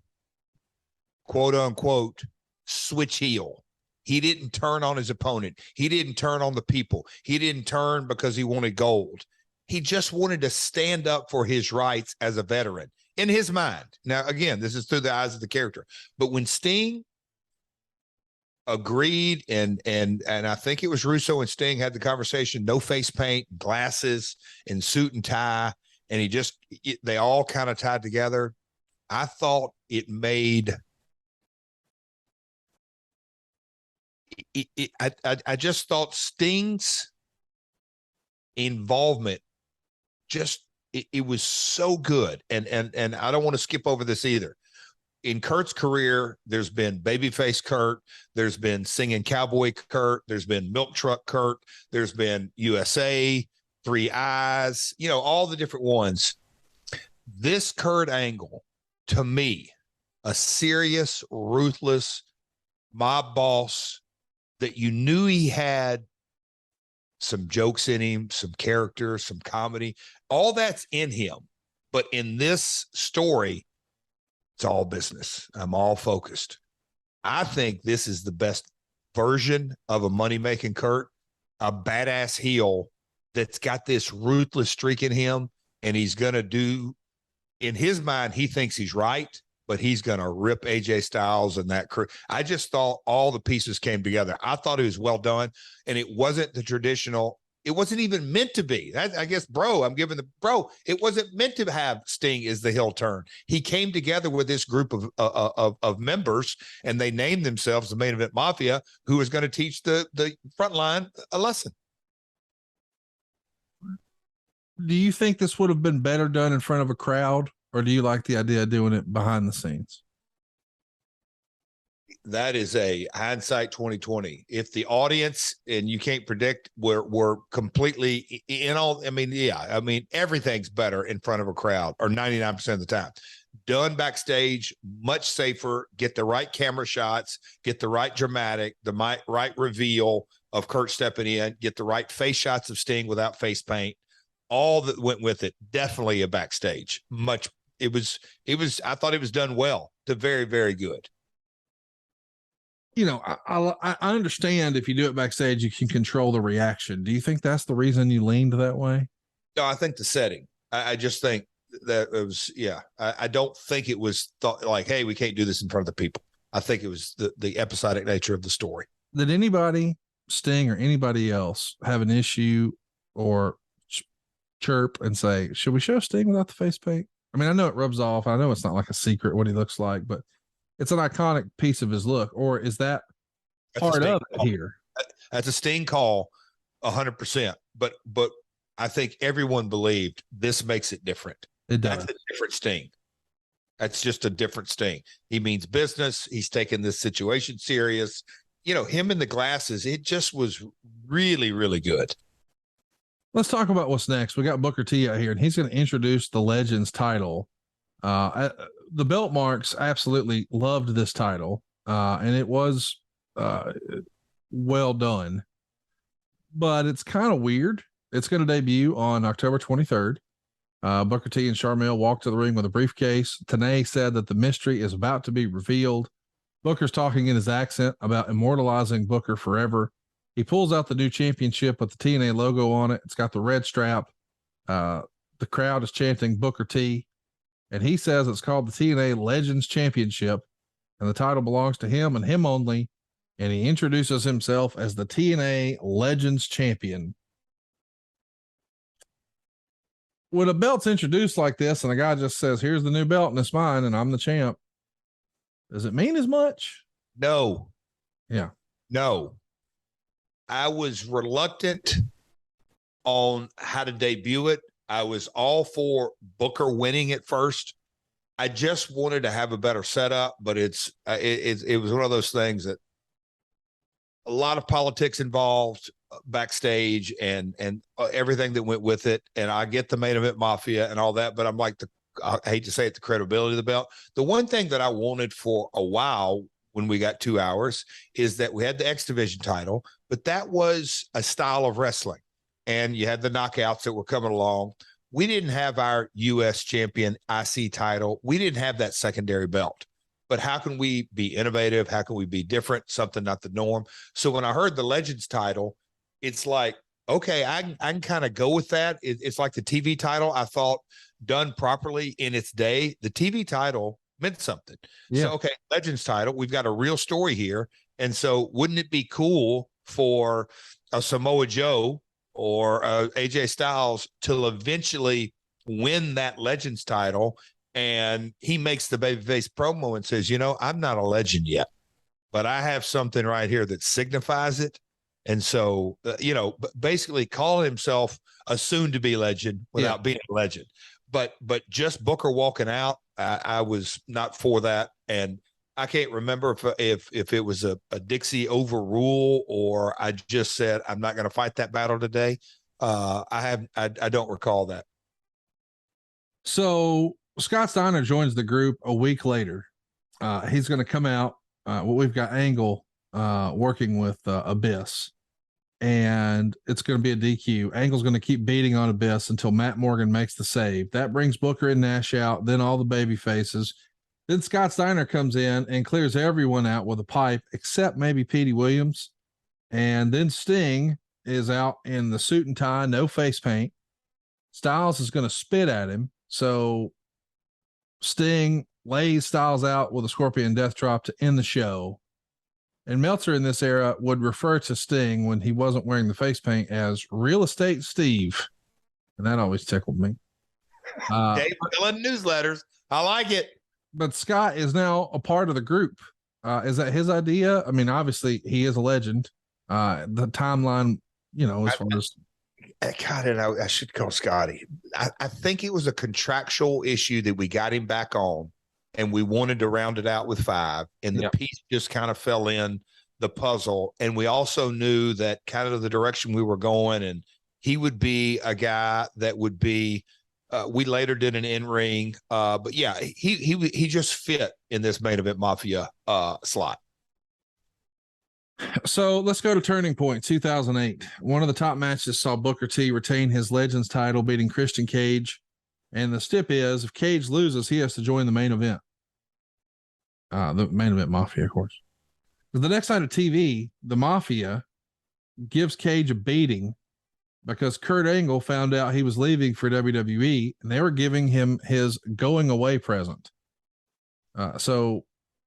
quote unquote, switch heel. He didn't turn on his opponent. He didn't turn on the people. He didn't turn because he wanted gold. He just wanted to stand up for his rights as a veteran in his mind. Now, again, this is through the eyes of the character. But when Sting agreed, and I think it was Russo and Sting had the conversation, no face paint, glasses, and suit and tie, and they all kind of tied together. I thought it made I just thought Sting's involvement it was so good. And I don't want to skip over this either. In Kurt's career, there's been Babyface Kurt, there's been Singing Cowboy Kurt, there's been Milk Truck Kurt, there's been USA, Three Eyes, all the different ones. This Kurt Angle, to me, a serious, ruthless mob boss that you knew he had some jokes in him, some character, some comedy, all that's in him. But in this story, it's all business. I'm all focused. I think this is the best version of a money-making Kurt, a badass heel that's got this ruthless streak in him, and he's going to do, in his mind, he thinks he's right, but he's going to rip AJ Styles and that crew. I just thought all the pieces came together. I thought it was well done, and it wasn't the traditional. It wasn't even meant to be. I guess, it wasn't meant to have Sting as the heel turn. He came together with this group of members, and they named themselves the Main Event Mafia, who was going to teach the front line a lesson. Do you think this would have been better done in front of a crowd, or do you like the idea of doing it behind the scenes? That is a hindsight 2020. If the audience, and you can't predict, we're completely in all. Everything's better in front of a crowd, or 99% of the time. Done backstage, much safer. Get the right camera shots, get the right dramatic, the right reveal of Kurt stepping in, get the right face shots of Sting without face paint. All that went with it. Definitely a backstage. It was. I thought it was done well to very, very good. I understand if you do it backstage, you can control the reaction. Do you think that's the reason you leaned that way? No, I think the setting. I just think that it was, I don't think it was thought like, hey, we can't do this in front of the people. I think it was the episodic nature of the story. Did anybody, Sting or anybody else, have an issue or chirp and say, should we show Sting without the face paint? I mean, I know it rubs off. I know it's not like a secret what he looks like, but it's an iconic piece of his look. Or is that part of it here? That's a Sting call, 100%. But I think everyone believed this makes it different. It does. That's a different Sting. That's just a different Sting. He means business. He's taking this situation serious. Him in the glasses, it just was really, really good. Let's talk about what's next. We got Booker T out here, and he's going to introduce the Legends title. The belt marks absolutely loved this title, and it was well done, but it's kind of weird. It's going to debut on October 23rd. Booker T and Sharmell walked to the ring with a briefcase. Tenay said that the mystery is about to be revealed. Booker's talking in his accent about immortalizing Booker forever. He pulls out the new championship with the TNA logo on it. It's got the red strap. The crowd is chanting Booker T, and he says it's called the TNA Legends Championship, and the title belongs to him and him only. And he introduces himself as the TNA Legends Champion. When a belt's introduced like this and a guy just says, here's the new belt and it's mine and I'm the champ, does it mean as much? No. Yeah. No. I was reluctant on how to debut it. I was all for Booker winning at first. I just wanted to have a better setup, but it was one of those things that a lot of politics involved backstage and everything that went with it. And I get the Main Event Mafia and all that, but I'm like, I hate to say it, the credibility of the belt. The one thing that I wanted for a while when we got 2 hours is that we had the X Division title, but that was a style of wrestling. And you had the knockouts that were coming along. We didn't have our U.S. champion IC title. We didn't have that secondary belt. But how can we be innovative? How can we be different? Something not the norm. So when I heard the Legends title, it's like okay, I can kind of go with that. It's like the TV title. I thought done properly in its day, the TV title meant something. Yeah. So, okay, Legends title, we've got a real story here. And so wouldn't it be cool for a Samoa Joe or AJ Styles to eventually win that Legends title? And he makes the babyface promo and says, I'm not a legend yet, but I have something right here that signifies it. And so, basically calling himself a soon-to-be legend without being a legend. But just Booker walking out, I was not for that. And I can't remember if it was a Dixie overrule or I just said, I'm not going to fight that battle today. I don't recall that. So Scott Steiner joins the group a week later. He's going to come out. We've got Angle working with Abyss, and it's going to be a DQ. Angle's going to keep beating on Abyss until Matt Morgan makes the save. That brings Booker and Nash out, then all the baby faces. Then Scott Steiner comes in and clears everyone out with a pipe, except maybe Petey Williams. And then Sting is out in the suit and tie, no face paint. Styles is going to spit at him. So Sting lays Styles out with a Scorpion Death Drop to end the show. And Meltzer in this era would refer to Sting when he wasn't wearing the face paint as Real Estate Steve. And that always tickled me. Dave Dillon newsletters. I like it. But Scott is now a part of the group. Is that his idea? I mean, obviously he is a legend. The timeline, as far as God, and I should call Scotty. I think it was a contractual issue that we got him back on, and we wanted to round it out with 5, and the piece just kind of fell in the puzzle. And we also knew that kind of the direction we were going, and he would be a guy that would be. We later did an in-ring, but yeah, he just fit in this Main Event Mafia slot. So let's go to Turning Point 2008. One of the top matches saw Booker T retain his Legends title, beating Christian Cage. And the stip is if Cage loses, he has to join the main event. The Main Event Mafia, of course. The next night of TV, the Mafia gives Cage a beating because Kurt Angle found out he was leaving for WWE and they were giving him his going away present. So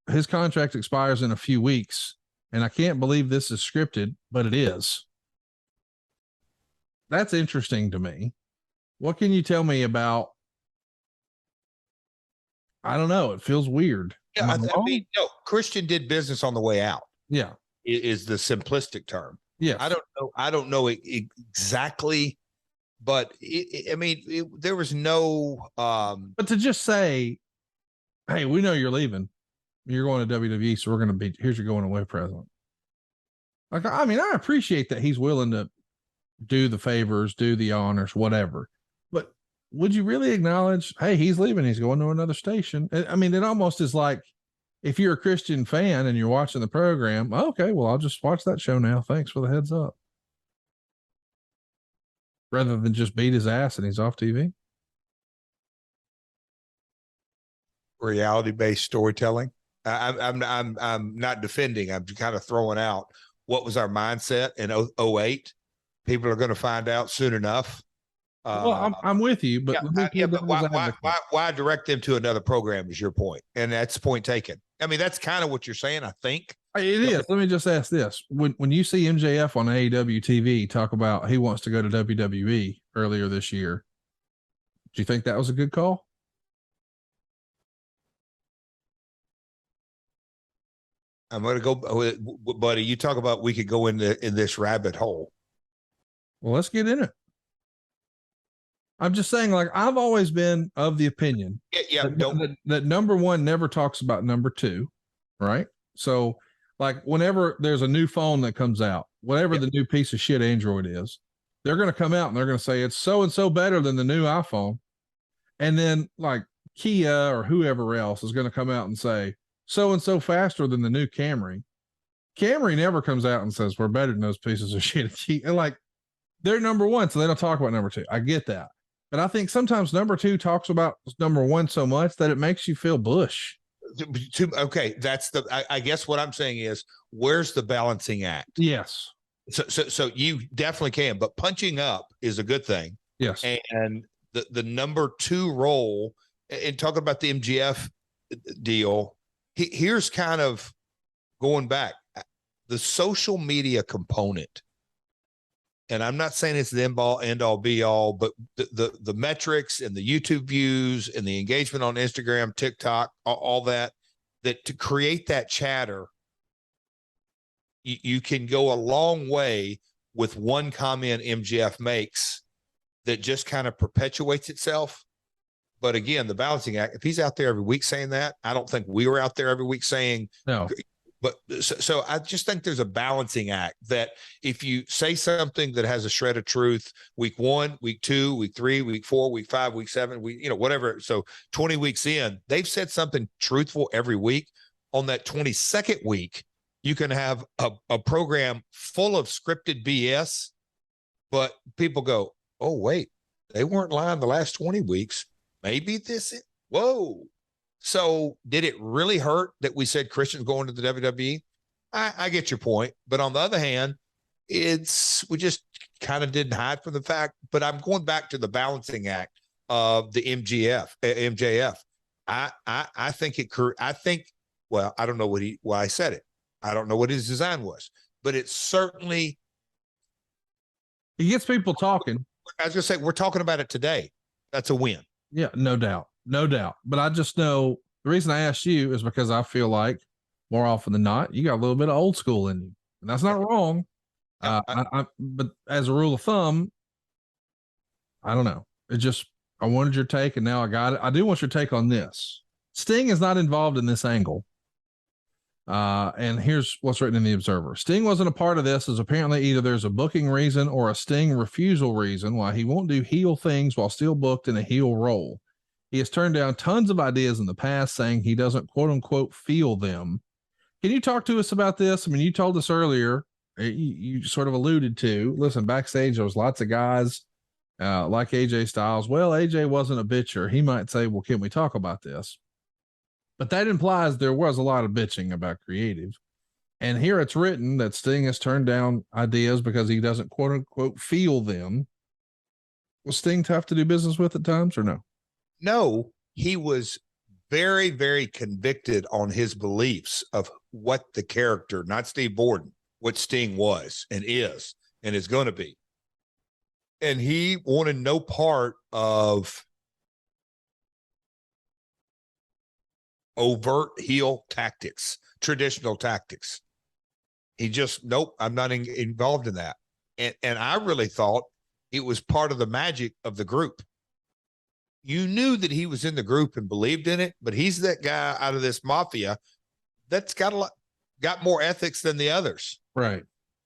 his contract expires in a few weeks. And I can't believe this is scripted, but it is. That's interesting to me. What can you tell me about? I don't know. It feels weird. Yeah, Christian did business on the way out. Yeah, is the simplistic term. Yeah, I don't know exactly, but there was no. But to just say, "Hey, we know you're leaving. You're going to WWE, so we're going to be here's your going away present." Like, I mean, I appreciate that he's willing to do the favors, do the honors, whatever. But would you really acknowledge, hey, he's leaving, he's going to another station? I mean, it almost is like if you're a Christian fan and you're watching the program, okay, well, I'll just watch that show now. Thanks for the heads up. Rather than just beat his ass and he's off TV. Reality-based storytelling. I'm not defending. I'm kind of throwing out what was our mindset in 08. People are going to find out soon enough. Well, I'm with you, but, but why direct them to another program is your point, and that's the point taken. I mean, that's kind of what you're saying, I think. It is. Let me just ask this: when you see MJF on AEW TV talk about he wants to go to WWE earlier this year, do you think that was a good call? I'm going to go, buddy. You talk about we could go in this rabbit hole. Well, let's get in it. I'm just saying, like, I've always been of the opinion that number one never talks about number two, right? So, like, whenever there's a new phone that comes out, whatever the new piece of shit Android is, they're going to come out and they're going to say it's so and so better than the new iPhone. And then, like, Kia or whoever else is going to come out and say, so and so faster than the new Camry. Camry never comes out and says we're better than those pieces of shit. And like, they're number one, so they don't talk about number two. I get that, but I think sometimes number two talks about number one so much that it makes you feel Bush. Okay, that's I guess what I'm saying is, where's the balancing act? Yes. So you definitely can, but punching up is a good thing. Yes. And the number 2 role, and talking about the MGF deal, here's kind of going back, the social media component. And I'm not saying it's the end all be all, but the metrics and the YouTube views and the engagement on Instagram, TikTok, all that to create that chatter, you can go a long way with one comment MGF makes that just kind of perpetuates itself. But again, the balancing act, if he's out there every week saying that, I don't think we were out there every week saying no. But so I just think there's a balancing act that if you say something that has a shred of truth, week 1, week 2, week 3, week 4, week 5, week 7, whatever. So 20 weeks in, they've said something truthful every week. On that 22nd week, you can have a program full of scripted BS, but people go, oh, wait, they weren't lying the last 20 weeks. Maybe this is, whoa. So did it really hurt that we said Christian's going to the WWE? I get your point. But on the other hand, we just kind of didn't hide from the fact, but I'm going back to the balancing act of the MJF. I think well, I don't know why I said it. I don't know what his design was, but it certainly. He gets people talking. I was going to say, we're talking about it today. That's a win. Yeah, no doubt. No doubt. But I just know the reason I asked you is because I feel like more often than not, you got a little bit of old school in you. And that's not wrong. But as a rule of thumb, I don't know. I wanted your take and now I got it. I do want your take on this. Sting is not involved in this angle. And here's what's written in the Observer. Sting wasn't a part of this, as apparently either there's a booking reason or a Sting refusal reason why he won't do heel things while still booked in a heel role. He has turned down tons of ideas in the past, saying he doesn't quote unquote feel them. Can you talk to us about this? I mean, you told us earlier, you sort of alluded to, listen, backstage, there was lots of guys like AJ Styles. Well, AJ wasn't a bitcher. He might say, well, can we talk about this? But that implies there was a lot of bitching about creative. And here it's written that Sting has turned down ideas because he doesn't quote unquote feel them. Was Sting tough to do business with at times or no? No, he was very, very convicted on his beliefs of what the character, not Steve Borden, what Sting was and is going to be. And he wanted no part of overt heel tactics, traditional tactics. He just, nope, I'm not involved in that. And I really thought it was part of the magic of the group. You knew that he was in the group and believed in it, but he's that guy out of this mafia that's got more ethics than the others. Right.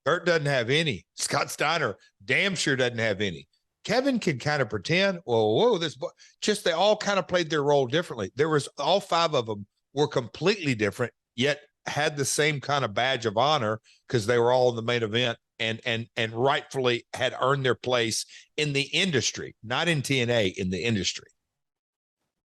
Kurt doesn't have any. Scott Steiner damn sure doesn't have any. Kevin can kind of pretend, they all kind of played their role differently. All 5 of them were completely different, yet had the same kind of badge of honor because they were all in the main event and rightfully had earned their place in the industry, not in TNA, in the industry.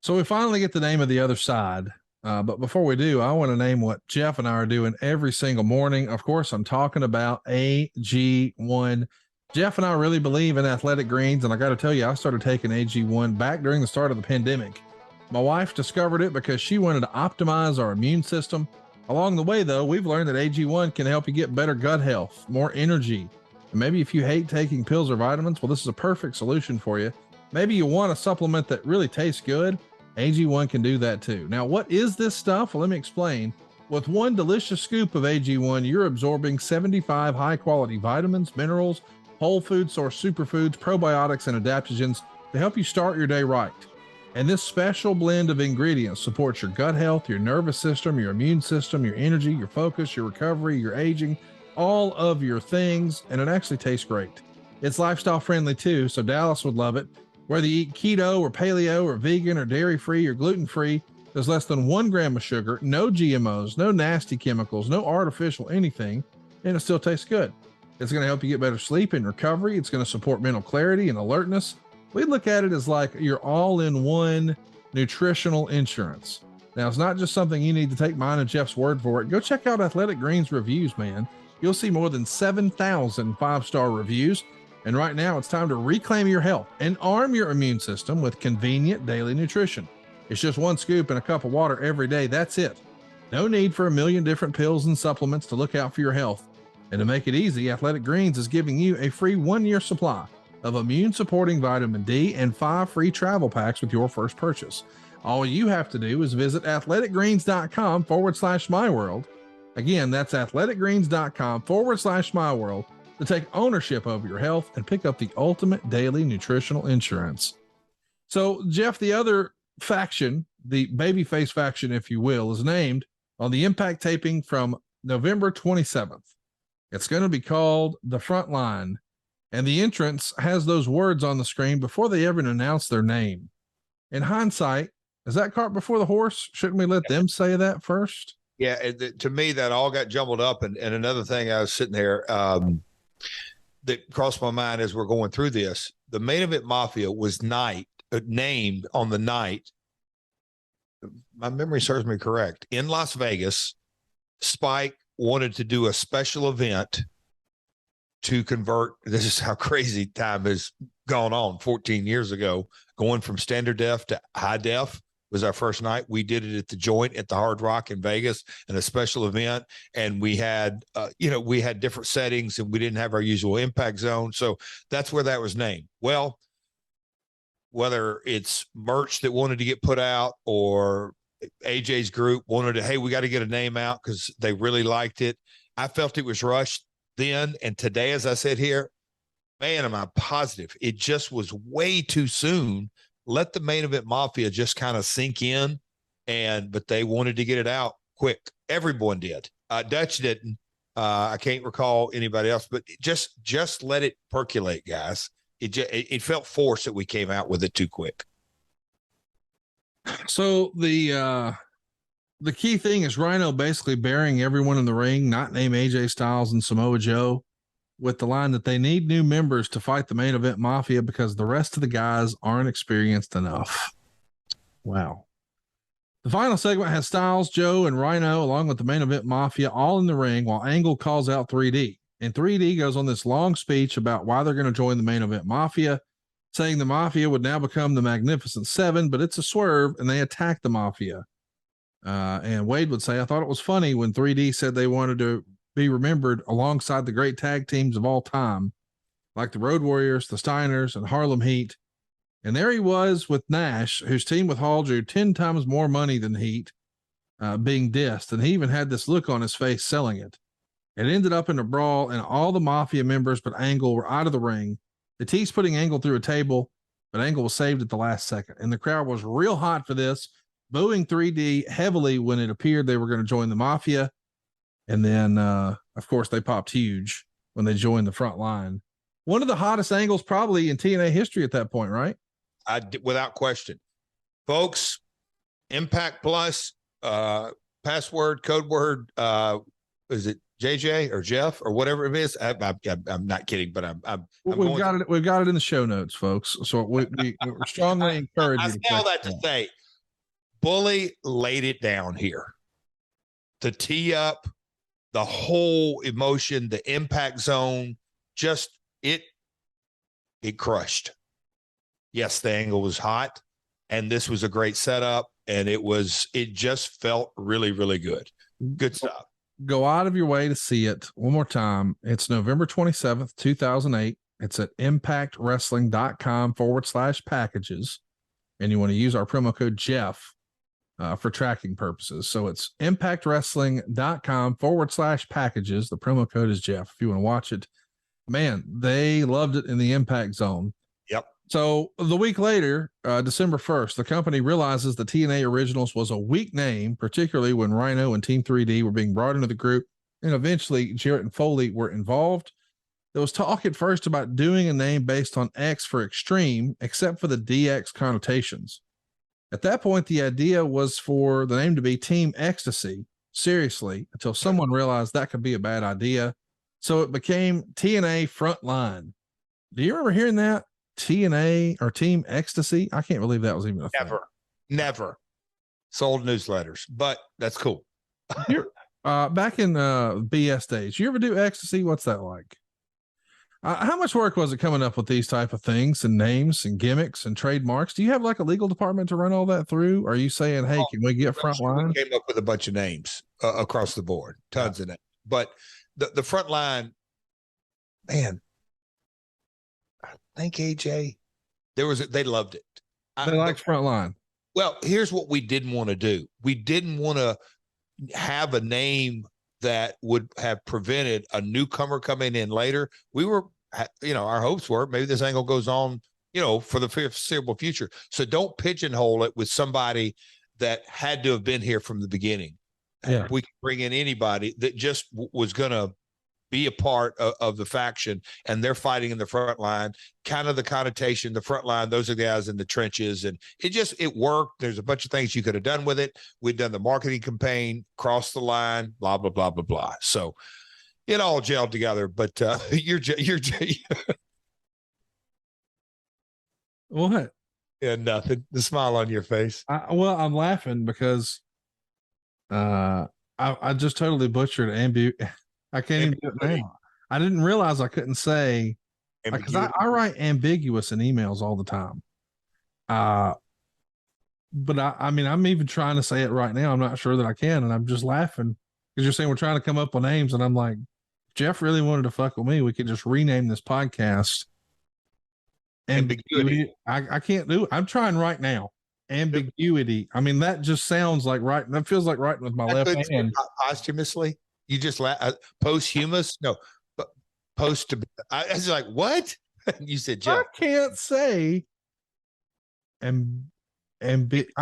So we finally get the name of the other side. But before we do, I want to name what Jeff and I are doing every single morning. Of course, I'm talking about AG1. Jeff and I really believe in athletic greens. And I got to tell you, I started taking AG1 back during the start of the pandemic. My wife discovered it because she wanted to optimize our immune system. Along the way, though, we've learned that AG1 can help you get better gut health, more energy. And maybe if you hate taking pills or vitamins, well, this is a perfect solution for you. Maybe you want a supplement that really tastes good. AG1 can do that too. Now, what is this stuff? Well, let me explain. With one delicious scoop of AG1, you're absorbing 75 high-quality vitamins, minerals, whole food source superfoods, probiotics, and adaptogens to help you start your day right. And this special blend of ingredients supports your gut health, your nervous system, your immune system, your energy, your focus, your recovery, your aging, all of your things, and it actually tastes great. It's lifestyle friendly too, so Dallas would love it. Whether you eat keto or paleo or vegan or dairy-free or gluten-free, there's less than 1 gram of sugar, no GMOs, no nasty chemicals, no artificial anything, and it still tastes good. It's going to help you get better sleep and recovery. It's going to support mental clarity and alertness. We look at it as like your all-in-one nutritional insurance. Now, it's not just something you need to take mine and Jeff's word for it. Go check out Athletic Greens reviews, man. you'll see more than 7,000 5-star reviews. And right now, it's time to reclaim your health and arm your immune system with convenient daily nutrition. It's just 1 scoop and a cup of water every day. That's it. No need for a million different pills and supplements to look out for your health. And to make it easy, Athletic Greens is giving you a free 1-year supply of immune-supporting vitamin D and 5 free travel packs with your first purchase. All you have to do is visit athleticgreens.com/myworld. Again, that's athleticgreens.com/myworld to take ownership over your health and pick up the ultimate daily nutritional insurance. So, Jeff, the other faction, the babyface faction, if you will, is named on the Impact taping from November 27th. It's going to be called The Front Line, and the entrance has those words on the screen before they ever announce their name. In hindsight, is that cart before the horse? Shouldn't we let them say that first? Yeah, to me, that all got jumbled up. And another thing, I was sitting there that crossed my mind as we're going through this. The Main Event Mafia was named on the night, my memory serves me correct, in Las Vegas. Spike wanted to do a special event to convert. This is how crazy time has gone on. 14 years ago, going from standard def to high def was our first night. We did it at the Joint at the Hard Rock in Vegas in a special event. And we had, we had different settings and we didn't have our usual impact zone. So that's where that was named. Well, whether it's merch that wanted to get put out or AJ's group wanted to, hey, we got to get a name out because they really liked it. I felt it was rushed then. And today, as I said here, man, am I positive it just was way too soon. Let the Main Event Mafia just kind of sink in, but they wanted to get it out quick. Everyone did. Dutch didn't. I can't recall anybody else, but just let it percolate, guys. It felt forced that we came out with it too quick. So the key thing is Rhino basically burying everyone in the ring, not name AJ Styles and Samoa Joe, with the line that they need new members to fight the Main Event Mafia because the rest of the guys aren't experienced enough. Wow. The final segment has Styles, Joe, and Rhino, along with the Main Event Mafia, all in the ring while Angle calls out 3D. And 3D goes on this long speech about why they're going to join the Main Event Mafia, saying the Mafia would now become the Magnificent Seven, but it's a swerve, and they attack the Mafia. And Wade would say, I thought it was funny when 3D said they wanted to be remembered alongside the great tag teams of all time, like the Road Warriors, the Steiners, and Harlem Heat. And there he was with Nash, whose team with Hall drew 10 times more money than Heat, being dissed. And he even had this look on his face selling it. It ended up in a brawl, and all the Mafia members but Angle were out of the ring. The T's putting Angle through a table, but Angle was saved at the last second. And the crowd was real hot for this, booing 3D heavily when it appeared they were going to join the Mafia. And then, of course, they popped huge when they joined the Front Line. One of the hottest angles probably in TNA history at that point, right? Without question. Folks, Impact Plus, password, code word, is it JJ or Jeff or whatever it is? I'm not kidding, but we've got it. We've got it in the show notes, folks. So we strongly encourage you. I say all that to say, Bully laid it down here. The tee up, the whole emotion, the impact zone, just it crushed. Yes, the angle was hot, and this was a great setup, and it just felt really, really good. Good stuff. Go out of your way to see it one more time. It's November 27th, 2008. It's at impactwrestling.com/packages. And you want to use our promo code Jeff for tracking purposes. So it's impactwrestling.com/packages. The promo code is Jeff. If you want to watch it, man, they loved it in the impact zone. Yep. So the week later, December 1st, the company realizes the TNA Originals was a weak name, particularly when Rhino and Team 3D were being brought into the group, and eventually Jarrett and Foley were involved. There was talk at first about doing a name based on X for extreme, except for the DX connotations. At that point, the idea was for the name to be Team Ecstasy, seriously, until someone realized that could be a bad idea. So it became TNA Frontline. Do you remember hearing that? TNA or Team Ecstasy? I can't believe that was even a thing. Never sold newsletters, but that's cool. Do back in BS days, you ever do ecstasy? What's that like? How much work was it coming up with these type of things and names and gimmicks and trademarks? Do you have like a legal department to run all that through? Are you saying, hey, can we get Frontline? We came up with a bunch of names across the board, tons of names. But the Frontline, man, I think AJ, they loved it. They liked Frontline. Well, here's what we didn't want to do. We didn't want to have a name that would have prevented a newcomer coming in later. We were, our hopes were maybe this angle goes on, for the foreseeable future. So don't pigeonhole it with somebody that had to have been here from the beginning. Yeah. We can bring in anybody that just was going to be a part of the faction, and they're fighting in the front line, kind of the connotation, the front line, those are the guys in the trenches. And it worked. There's a bunch of things you could have done with it. We'd done the marketing campaign, crossed the line, blah, blah, blah, blah, blah. So it all gelled together, but you're what? Yeah, nothing. The smile on your face. I'm laughing because I just totally butchered I can't even do it now. I didn't realize I couldn't say, because I write ambiguous in emails all the time. But I mean, I'm even trying to say it right now. I'm not sure that I can. And I'm just laughing because you're saying we're trying to come up with names. And I'm like, if Jeff really wanted to fuck with me, we could just rename this podcast Ambiguity. I can't do it. I'm trying right now. Ambiguity. I mean, that just sounds like writing. That feels like writing with my left hand. Posthumously. You just posthumous? No, post. I was like, what? You said, Jeff. I can't say. I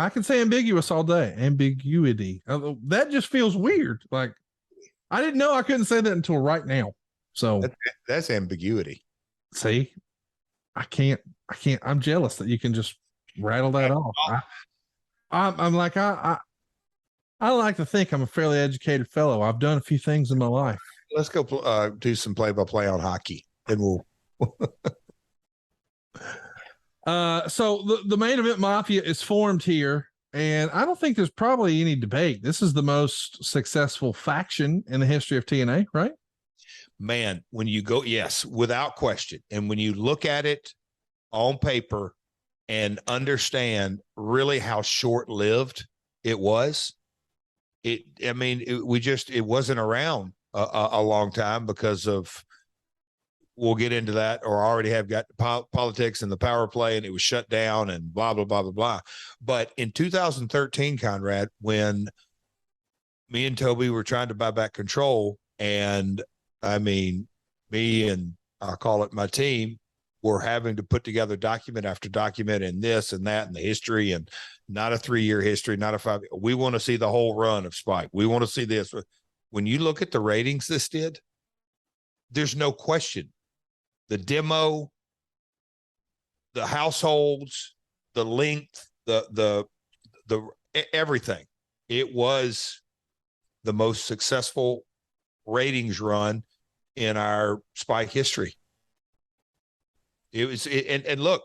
can say ambiguous all day. Ambiguity. That just feels weird. Like I didn't know I couldn't say that until right now. So that's ambiguity. See, I can't. I'm jealous that you can just rattle that off. I'm like I like to think I'm a fairly educated fellow. I've done a few things in my life. Let's go do some play-by-play on hockey, and we'll. So the Main Event Mafia is formed here, and I don't think there's probably any debate. This is the most successful faction in the history of TNA, right? Man, when you go, yes, without question. And when you look at it on paper and understand really how short-lived it was, it wasn't around a long time because of, we'll get into that, or already have got politics and the power play, and it was shut down and blah, blah, blah, blah, blah. But in 2013, Conrad, when me and Toby were trying to buy back control, and I mean, me and I'll call it my team were having to put together document after document and this and that and the history, and not a 3-year history, not a 5. We want to see the whole run of Spike. We want to see this. When you look at the ratings this did, there's no question. The demo, the households, the length, the everything. It was the most successful ratings run in our Spike history. It was, and look,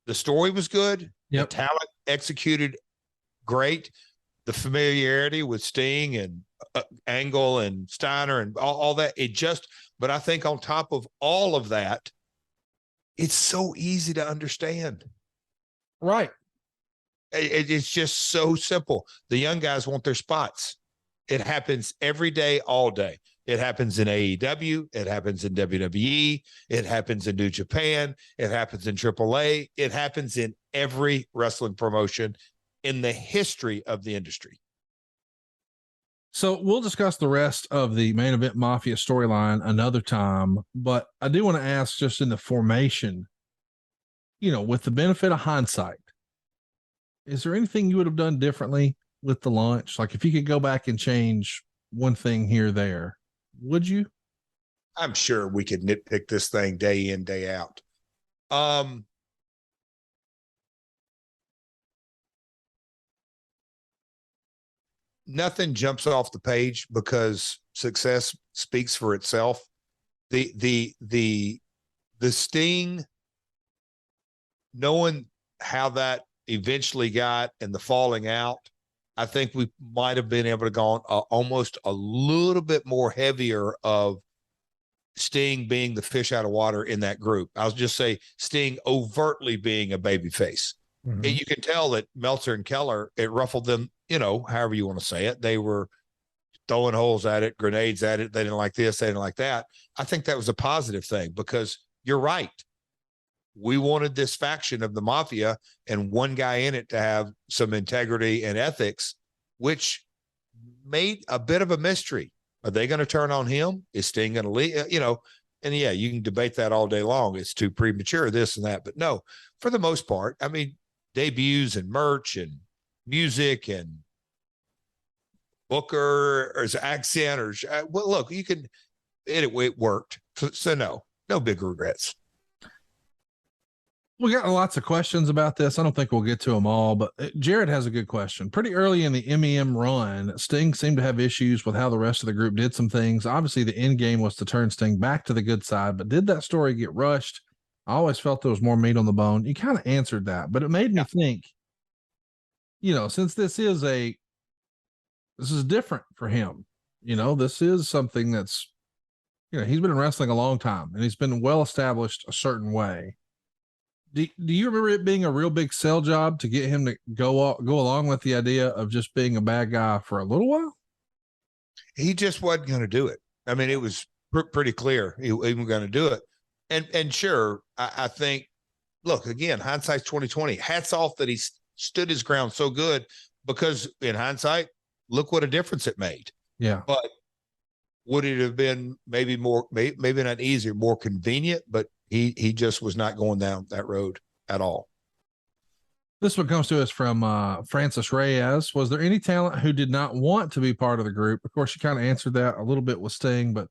the story was good. Yep. The talent executed great. The familiarity with Sting and Angle and Steiner and all that. But I think on top of all of that, it's so easy to understand. Right. It's just so simple. The young guys want their spots. It happens every day, all day. It happens in AEW. It happens in WWE. It happens in New Japan. It happens in AAA. It happens in every wrestling promotion in the history of the industry. So we'll discuss the rest of the Main Event Mafia storyline another time, but I do want to ask, just in the formation, with the benefit of hindsight, is there anything you would have done differently with the launch? Like if you could go back and change one thing here or there, would you? I'm sure we could nitpick this thing day in, day out. Nothing jumps off the page because success speaks for itself. The Sting, knowing how that eventually got and the falling out, I think we might have been able to go on almost a little bit more heavier of Sting being the fish out of water in that group. I'll just say Sting overtly being a babyface. Mhm. You can tell that Meltzer and Keller, it ruffled them, however you want to say it. They were throwing holes at it, grenades at it. They didn't like this, they didn't like that. I think that was a positive thing because you're right. We wanted this faction of the Mafia and one guy in it to have some integrity and ethics, which made a bit of a mystery. Are they going to turn on him? Is Sting going to leave? And yeah, you can debate that all day long. It's too premature, this and that. But no, for the most part, I mean, debuts and merch and music and Booker or his accent or well, look, you can, it worked. So no big regrets. We got lots of questions about this. I don't think we'll get to them all, but Jared has a good question. Pretty early in the MEM run, Sting seemed to have issues with how the rest of the group did some things. Obviously, the end game was to turn Sting back to the good side, but did that story get rushed? I always felt there was more meat on the bone. You kind of answered that, but it made me think, since this is different for him, this is something that's, he's been in wrestling a long time and he's been well established a certain way. Do you remember it being a real big sell job to get him to go along with the idea of just being a bad guy for a little while? He just wasn't going to do it. I mean, it was pretty clear he wasn't going to do it. And sure, I think, look, again, hindsight's 2020. Hats off that he stood his ground so good because in hindsight, look what a difference it made. Yeah. But would it have been maybe not easier, more convenient, but he just was not going down that road at all. This one comes to us from Francis Reyes. Was there any talent who did not want to be part of the group? Of course, you kind of answered that a little bit with Sting, but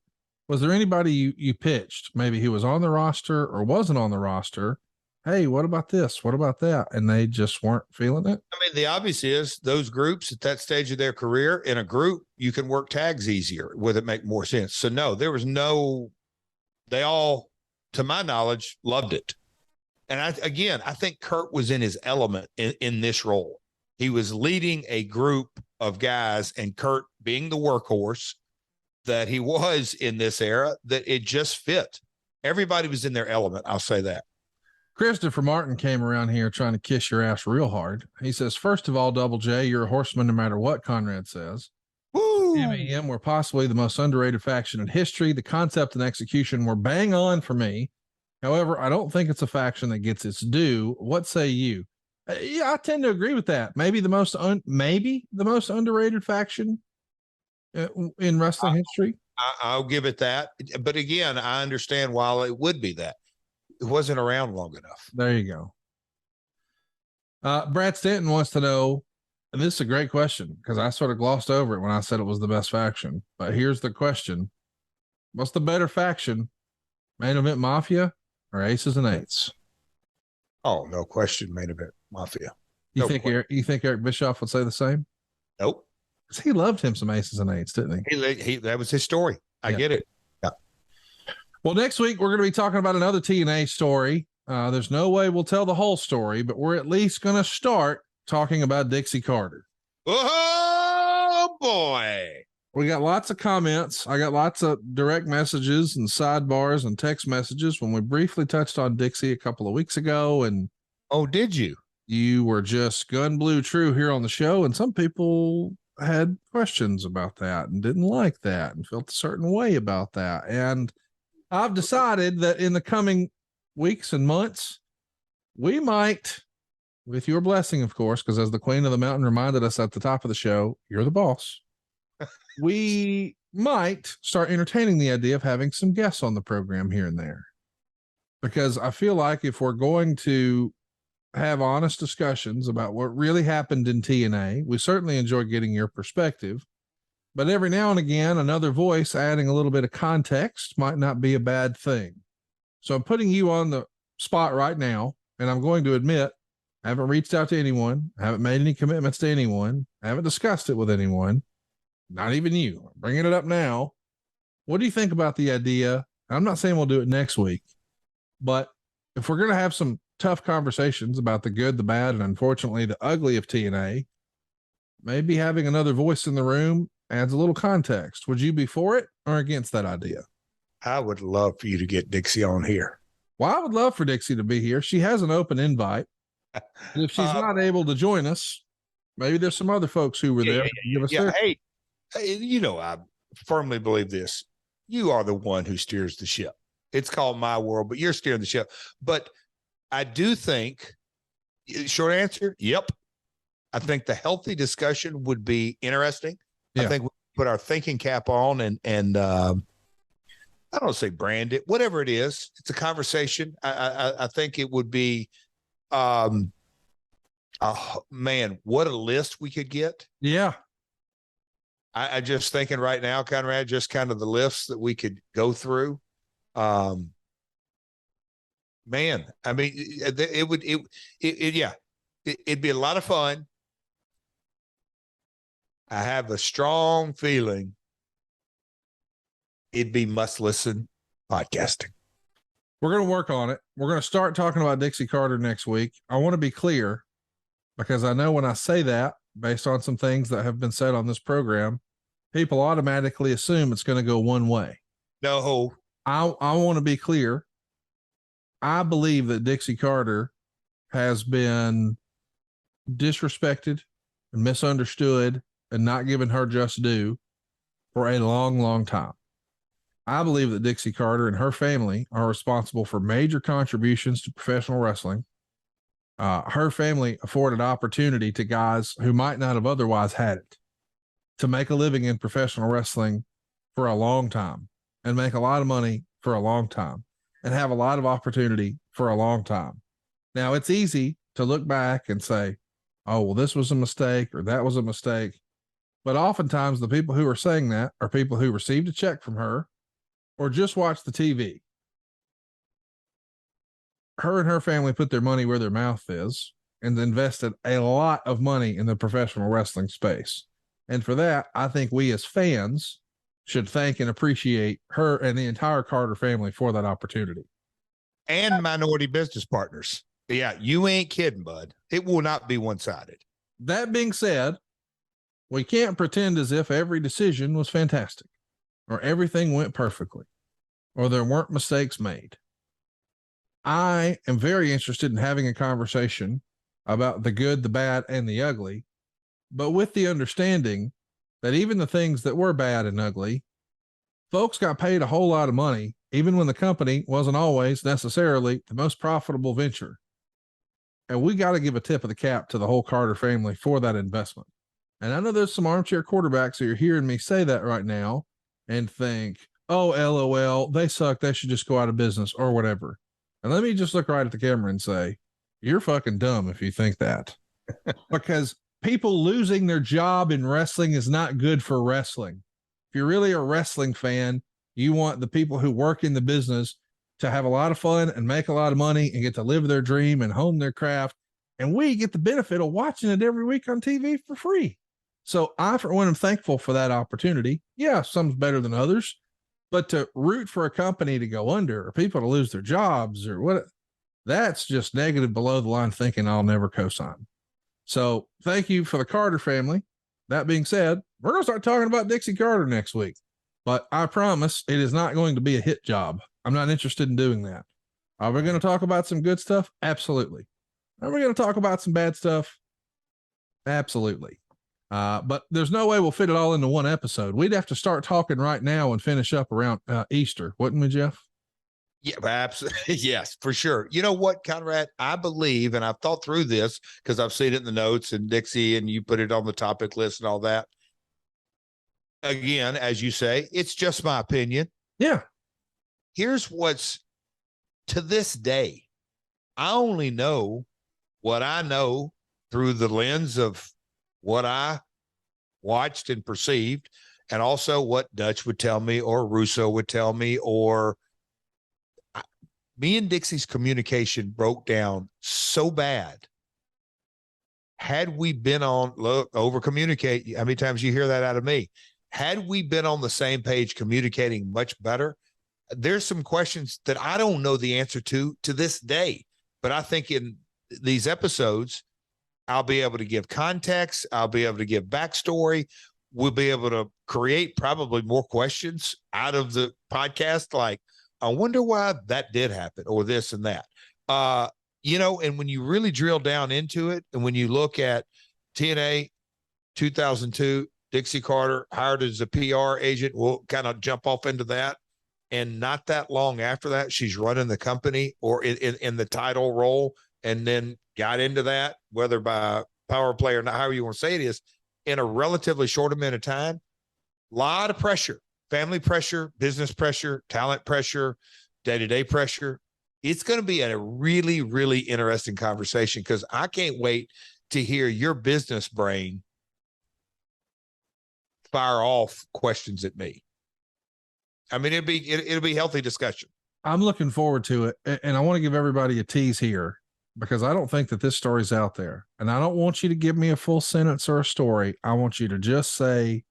was there anybody you pitched? Maybe he was on the roster or wasn't on the roster. Hey, what about this? What about that? And they just weren't feeling it. I mean, the obvious is those groups at that stage of their career, in a group, you can work tags easier. Would it make more sense? So no, there was they all, to my knowledge, loved it. And I think Kurt was in his element in this role. He was leading a group of guys, and Kurt being the workhorse that he was in this era, that it just fit. Everybody was in their element. I'll say that. Christopher Martin came around here trying to kiss your ass real hard. He says, first of all, Double J, you're a horseman no matter what Conrad says. Woo! MEM were possibly the most underrated faction in history. The concept and execution were bang on for me. However, I don't think it's a faction that gets its due. What say you? Yeah, I tend to agree with that. Maybe the most underrated faction in wrestling history. I'll give it that. But again, I understand why it would be that. It wasn't around long enough. There you go. Brad Stanton wants to know, and this is a great question because I sort of glossed over it when I said it was the best faction. But here's the question. What's the better faction? Main Event Mafia or Aces and Eights? Oh, no question. Main Event Mafia. You think Eric Bischoff would say the same? Nope. Because he loved him some Aces and Eights, didn't he? That was his story. I get it. Yeah. Well, next week we're going to be talking about another TNA story. There's no way we'll tell the whole story, but we're at least going to start talking about Dixie Carter. Oh boy. We got lots of comments. I got lots of direct messages and sidebars and text messages when we briefly touched on Dixie a couple of weeks ago. And oh, did you? You were just gun blue true here on the show. And some people had questions about that and didn't like that and felt a certain way about that. And I've decided that in the coming weeks and months, we might, with your blessing, of course, because as the Queen of the Mountain reminded us at the top of the show, you're the boss. We might start entertaining the idea of having some guests on the program here and there, because I feel like if we're going to have honest discussions about what really happened in TNA, we certainly enjoy getting your perspective, but every now and again, another voice adding a little bit of context might not be a bad thing. So I'm putting you on the spot right now, and I'm going to admit I haven't reached out to anyone. I haven't made any commitments to anyone. I haven't discussed it with anyone. Not even you. I'm bringing it up now. What do you think about the idea? I'm not saying we'll do it next week, but if we're going to have some tough conversations about the good, the bad, and unfortunately the ugly of TNA, maybe having another voice in the room adds a little context. Would you be for it or against that idea? I would love for you to get Dixie on here. Well, I would love for Dixie to be here. She has an open invite. If she's not able to join us, maybe there's some other folks who were there. Give us their- Hey, I firmly believe this. You are the one who steers the ship. It's called My World, but you're steering the ship. But I do think, short answer, yep. I think the healthy discussion would be interesting. Yeah. I think we put our thinking cap on and I don't say brand it, whatever it is. It's a conversation. I think it would be, man, what a list we could get. Yeah. I just thinking right now, Conrad, just kind of the lists that we could go through. Man, I mean, it'd be a lot of fun. I have a strong feeling it'd be must listen podcasting. We're going to work on it. We're going to start talking about Dixie Carter next week. I want to be clear because I know when I say that, based on some things that have been said on this program, people automatically assume it's going to go one way. No, I want to be clear. I believe that Dixie Carter has been disrespected and misunderstood and not given her just due for a long, long time. I believe that Dixie Carter and her family are responsible for major contributions to professional wrestling. Her family afforded opportunity to guys who might not have otherwise had it to make a living in professional wrestling for a long time and make a lot of money for a long time and have a lot of opportunity for a long time. Now, it's easy to look back and say, oh, well, this was a mistake or that was a mistake. But oftentimes the people who are saying that are people who received a check from her or just watched the TV. Her and her family put their money where their mouth is and invested a lot of money in the professional wrestling space. And for that, I think we as fans should thank and appreciate her and the entire Carter family for that opportunity. And minority business partners. Yeah, you ain't kidding, bud. It will not be one-sided. That being said, we can't pretend as if every decision was fantastic or everything went perfectly or there weren't mistakes made. I am very interested in having a conversation about the good, the bad, and the ugly, but with the understanding that even the things that were bad and ugly, folks got paid a whole lot of money, even when the company wasn't always necessarily the most profitable venture. And we got to give a tip of the cap to the whole Carter family for that investment. And I know there's some armchair quarterbacks who are hearing me say that right now and think, oh, LOL, they suck. They should just go out of business or whatever. And let me just look right at the camera and say, you're fucking dumb if you think that. Because people losing their job in wrestling is not good for wrestling. If you're really a wrestling fan, you want the people who work in the business to have a lot of fun and make a lot of money and get to live their dream and hone their craft. And we get the benefit of watching it every week on TV for free. So I, for one, am thankful for that opportunity. Yeah, some's better than others, but to root for a company to go under or people to lose their jobs or what, that's just negative below the line thinking I'll never co-sign. So thank you for the Carter family. That being said, we're going to start talking about Dixie Carter next week, but I promise it is not going to be a hit job. I'm not interested in doing that. Are we going to talk about some good stuff? Absolutely. Are we going to talk about some bad stuff? Absolutely. But there's no way we'll fit it all into one episode. We'd have to start talking right now and finish up around Easter, wouldn't we, Jeff? Yeah, absolutely. Yes, for sure. You know what, Conrad? I believe, and I've thought through this because I've seen it in the notes and Dixie, and you put it on the topic list and all that. Again, as you say, it's just my opinion. Yeah. Here's what's to this day. I only know what I know through the lens of what I watched and perceived, and also what Dutch would tell me or Russo would tell me, or me and Dixie's communication broke down so bad. Had we been on, look, over communicate, how many times you hear that out of me? Had we been on the same page communicating much better, there's some questions that I don't know the answer to this day, but I think in these episodes, I'll be able to give context. I'll be able to give backstory. We'll be able to create probably more questions out of the podcast. Like, I wonder why that did happen or this and that. And when you really drill down into it, and when you look at TNA 2002, Dixie Carter hired as a PR agent, we'll kind of jump off into that. And not that long after that, she's running the company or in the title role, and then got into that, whether by power play or not, however you want to say it is, in a relatively short amount of time. A lot of pressure, family pressure, business pressure, talent pressure, day-to-day pressure. It's going to be a really, really interesting conversation, because I can't wait to hear your business brain fire off questions at me. I mean, it'll be healthy discussion. I'm looking forward to it. And I want to give everybody a tease here, because I don't think that this story's out there. And I don't want you to give me a full sentence or a story. I want you to just say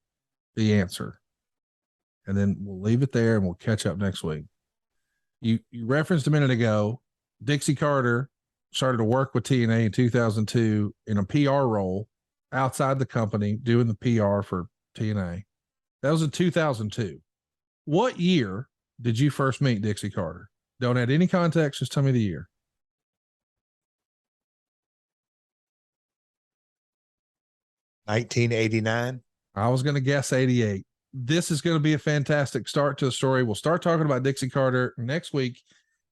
the answer. And then we'll leave it there and we'll catch up next week. You referenced a minute ago, Dixie Carter started to work with TNA in 2002 in a PR role outside the company, doing the PR for TNA. That was in 2002. What year did you first meet Dixie Carter? Don't add any context. Just tell me the year. 1989. I was going to guess 88. This is going to be a fantastic start to the story. We'll start talking about Dixie Carter next week.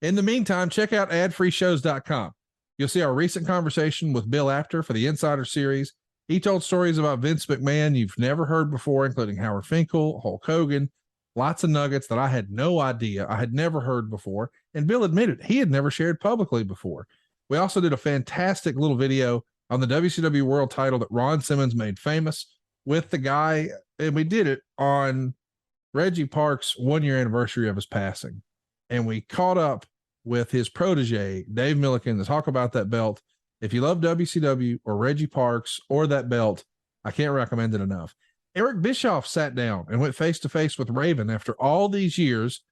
In the meantime, check out adfreeshows.com. You'll see our recent conversation with Bill Apter for the Insider Series. He told stories about Vince McMahon you've never heard before, including Howard Finkel, Hulk Hogan, lots of nuggets that I had no idea, I had never heard before. And Bill admitted he had never shared publicly before. We also did a fantastic little video on the WCW World title that Ron Simmons made famous with the guy. And we did it on Reggie Park's 1-year anniversary of his passing. And we caught up with his protege, Dave Milliken, to talk about that belt. If you love WCW or Reggie Parks or that belt, I can't recommend it enough. Eric Bischoff sat down and went face to face with Raven after all these years,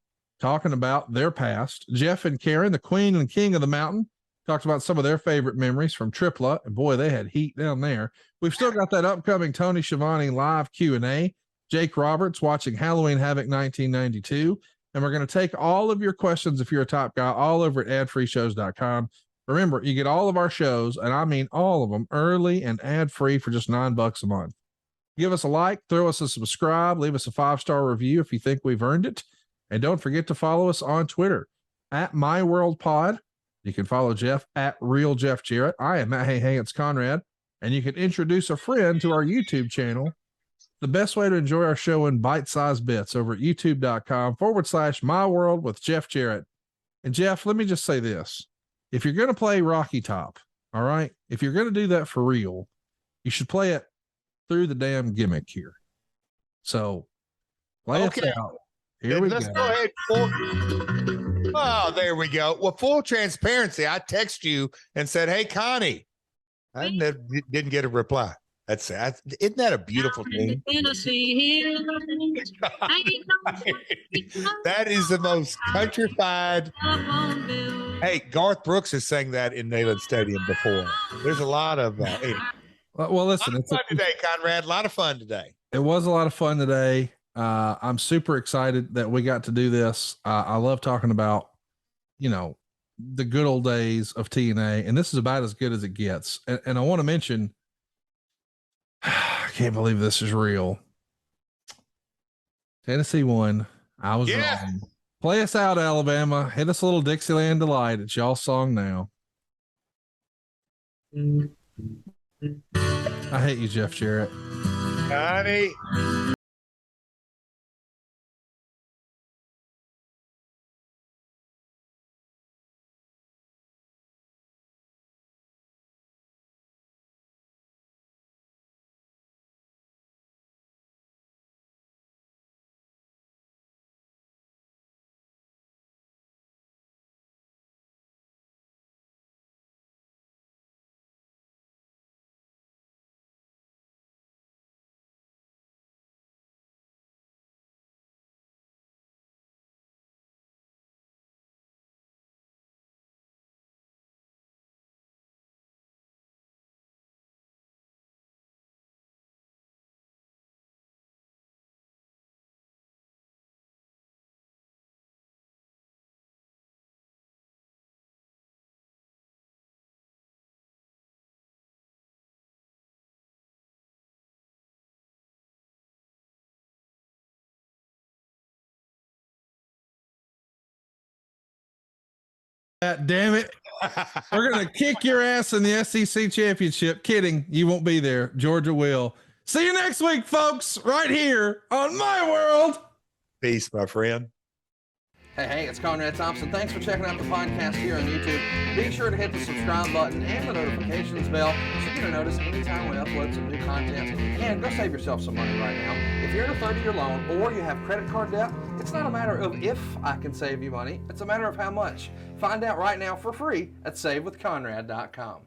talking about their past. Jeff and Karen, the queen and king of the mountain, talked about some of their favorite memories from Tripla. And boy, they had heat down there. We've still got that upcoming Tony Schiavone live Q&A. Jake Roberts watching Halloween Havoc 1992. And we're going to take all of your questions, if you're a top guy, all over at adfreeshows.com. Remember, you get all of our shows, and I mean all of them, early and ad-free for just $9 a month. Give us a like, throw us a subscribe, leave us a 5-star review if you think we've earned it. And don't forget to follow us on Twitter at MyWorldPod. You can follow Jeff at Real Jeff Jarrett. I am at Hey It's Conrad. And you can introduce a friend to our YouTube channel. The best way to enjoy our show in bite-sized bits over at youtube.com/MyWorld with Jeff Jarrett. And Jeff, let me just say this. If you're going to play Rocky Top, all right, if you're going to do that for real, you should play it through the damn gimmick here. So play us out. Here we go. Let's go ahead. Oh, there we go. Well, full transparency. I text you and said, "Hey, Connie." I didn't get a reply. Isn't that a beautiful thing? That is the most countrified. Hey, Garth Brooks has sang that in Neyland Stadium before. There's a lot of well, listen, it's fun today, Conrad. A lot of fun today. It was a lot of fun today. I'm super excited that we got to do this. I love talking about, the good old days of TNA, and this is about as good as it gets. And I want to mention, I can't believe this is real. Tennessee won. I was wrong. Play us out, Alabama. Hit us a little Dixieland Delight. It's y'all's song now. I hate you, Jeff Jarrett. Connie. God damn it. We're going to kick your ass in the SEC championship. Kidding. You won't be there. Georgia will. See you next week, folks, right here on My World. Peace, my friend. Hey, it's Conrad Thompson. Thanks for checking out the podcast here on YouTube. Be sure to hit the subscribe button and the notifications bell so you get a notice anytime we upload some new content. And go save yourself some money right now. If you're in a 30-year loan or you have credit card debt, it's not a matter of if I can save you money. It's a matter of how much. Find out right now for free at SaveWithConrad.com.